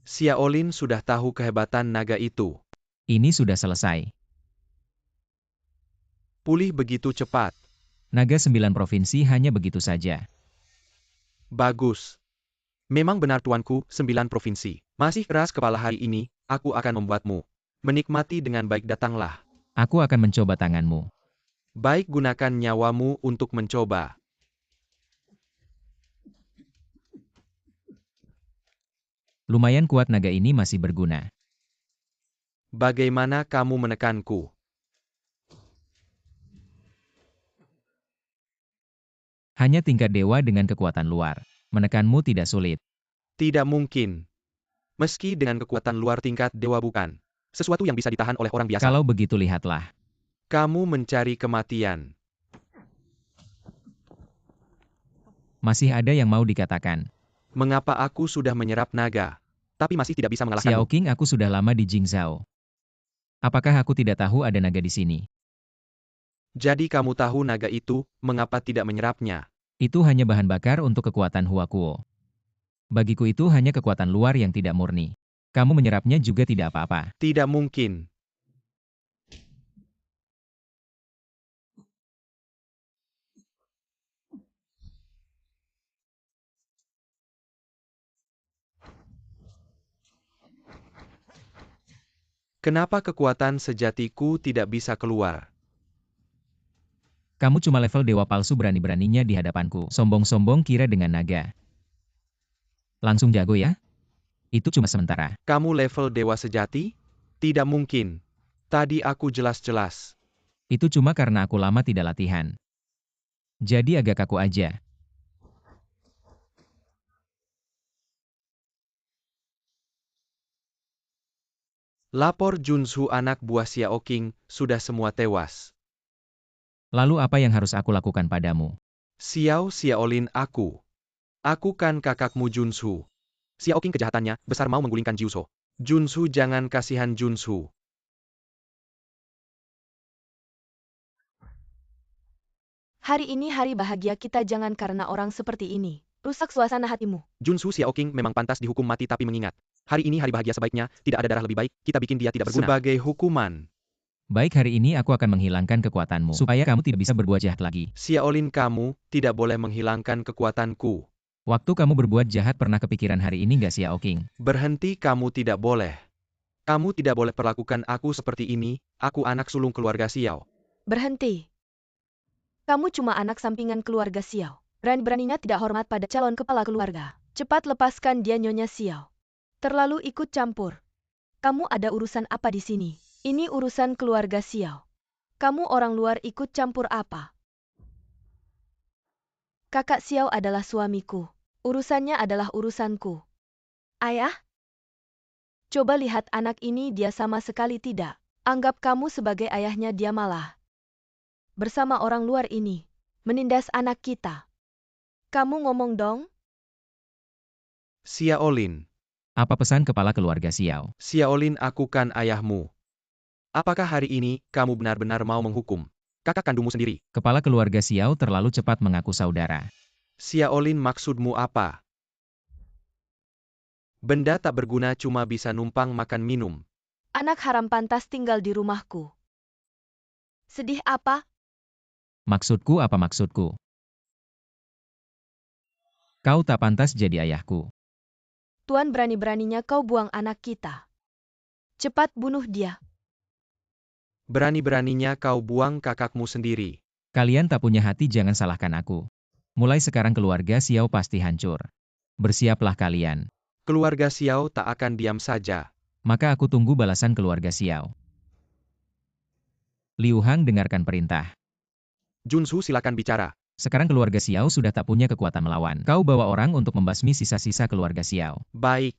Xiaolin sudah tahu kehebatan naga itu. Ini sudah selesai. Pulih begitu cepat. Naga 9 provinsi hanya begitu saja. Bagus. Memang benar tuanku, 9 provinsi. Masih keras kepala hari ini, aku akan membuatmu menikmati dengan baik. Datanglah. Aku akan mencoba tanganmu. Baik, gunakan nyawamu untuk mencoba. Lumayan kuat, naga ini masih berguna. Bagaimana kamu menekanku? Hanya tingkat dewa dengan kekuatan luar. Menekanmu tidak sulit. Tidak mungkin. Meski dengan kekuatan luar tingkat dewa bukan sesuatu yang bisa ditahan oleh orang biasa. Kalau begitu lihatlah. Kamu mencari kematian. Masih ada yang mau dikatakan. Mengapa aku sudah menyerap naga, tapi masih tidak bisa Xiao mengalahkanmu? Qing, aku sudah lama di Jingzhou. Apakah aku tidak tahu ada naga di sini? Jadi kamu tahu naga itu, mengapa tidak menyerapnya? Itu hanya bahan bakar untuk kekuatan Huakuo. Bagiku itu hanya kekuatan luar yang tidak murni. Kamu menyerapnya juga tidak apa-apa. Tidak mungkin. Kenapa kekuatan sejatiku tidak bisa keluar? Kamu cuma level dewa palsu berani-beraninya di hadapanku. Sombong-sombong kira dengan naga. Langsung jago ya? Itu cuma sementara. Kamu level dewa sejati? Tidak mungkin. Tadi aku jelas-jelas. Itu cuma karena aku lama tidak latihan. Jadi agak kaku aja. Lapor Junsu anak buah Xiao Qing, sudah semua tewas. Lalu apa yang harus aku lakukan padamu? Xiaolin aku. Aku kan kakakmu Junsu. Xiao Qing kejahatannya, besar mau menggulingkan Jiuso. Junsu jangan kasihan Junsu. Hari ini hari bahagia kita, jangan karena orang seperti ini rusak suasana hatimu. Junsu Xiao Qing memang pantas dihukum mati, tapi mengingat hari ini hari bahagia, sebaiknya tidak ada darah lebih baik, kita bikin dia tidak berguna. Sebagai hukuman, Baik, hari ini aku akan menghilangkan kekuatanmu, supaya kamu tidak bisa berbuat jahat lagi. Xiaolin kamu tidak boleh menghilangkan kekuatanku. Waktu kamu berbuat jahat pernah kepikiran hari ini nggak Xiao Qing? Berhenti, kamu tidak boleh. Kamu tidak boleh perlakukan aku seperti ini, aku anak sulung keluarga Xiao. Berhenti. Kamu cuma anak sampingan keluarga Xiao. Berani-beraninya tidak hormat pada calon kepala keluarga. Cepat lepaskan dia, Nyonya Xiao. Terlalu ikut campur. Kamu ada urusan apa di sini? Ini urusan keluarga Xiao. Kamu orang luar ikut campur apa? Kakak Xiao adalah suamiku. Urusannya adalah urusanku. Ayah? Coba lihat anak ini, dia sama sekali tidak anggap kamu sebagai ayahnya, dia malah bersama orang luar ini menindas anak kita. Kamu ngomong dong? Xiaolin. Apa pesan kepala keluarga Xiao? Xiaolin, aku kan ayahmu. Apakah hari ini kamu benar-benar mau menghukum kakak kandungmu sendiri? Kepala keluarga Xiao terlalu cepat mengaku saudara. Xiaolin, maksudmu apa? Benda tak berguna cuma bisa numpang makan minum. Anak haram pantas tinggal di rumahku. Sedih apa? Maksudku apa maksudku? Kau tak pantas jadi ayahku. Tuan, berani-beraninya kau buang anak kita. Cepat bunuh dia. Berani-beraninya kau buang kakakmu sendiri. Kalian tak punya hati, jangan salahkan aku. Mulai sekarang keluarga Xiao pasti hancur. Bersiaplah kalian. Keluarga Xiao tak akan diam saja. Maka aku tunggu balasan keluarga Xiao. Liu Hang dengarkan perintah. Junsu, silakan bicara. Sekarang keluarga Xiao sudah tak punya kekuatan melawan. Kau bawa orang untuk membasmi sisa-sisa keluarga Xiao. Baik.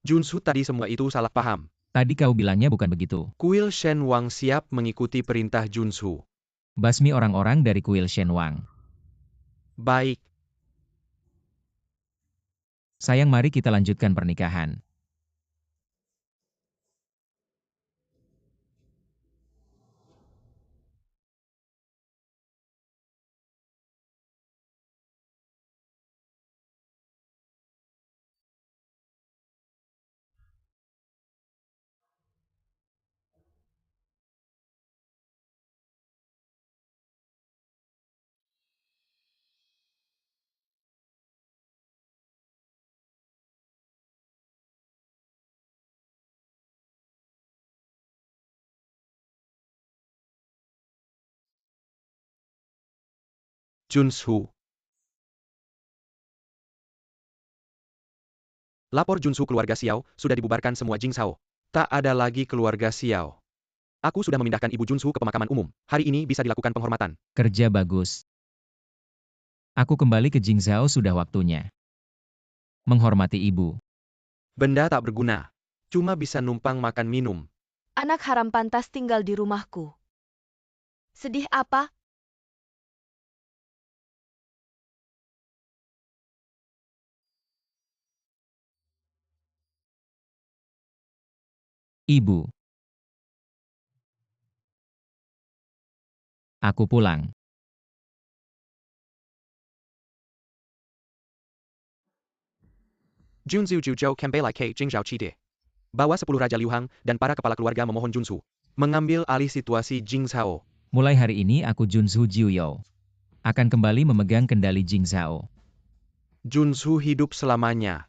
Junsu, tadi semua itu salah paham. Tadi kau bilangnya bukan begitu. Kuil Shen Wang siap mengikuti perintah Junsu. Basmi orang-orang dari kuil Shen Wang. Baik. Sayang, mari kita lanjutkan pernikahan. Junsu. Lapor Junsu, keluarga Xiao sudah dibubarkan semua Jingzhou. Tak ada lagi keluarga Xiao. Aku sudah memindahkan Ibu Junsu ke pemakaman umum. Hari ini bisa dilakukan penghormatan. Kerja bagus. Aku kembali ke Jingzhou, sudah waktunya. Menghormati ibu. Benda tak berguna. Cuma bisa numpang makan minum. Anak haram pantas tinggal di rumahku. Sedih apa? Ibu. Aku pulang. Junzu Juzhou kembali ke Jingzhou Chide. Bawa 10 Raja Liu Hang dan para kepala keluarga memohon Junzu mengambil alih situasi Jingzhou. Mulai hari ini aku Junzu Jiuyou. Akan kembali memegang kendali Jingzhou. Junzu hidup selamanya.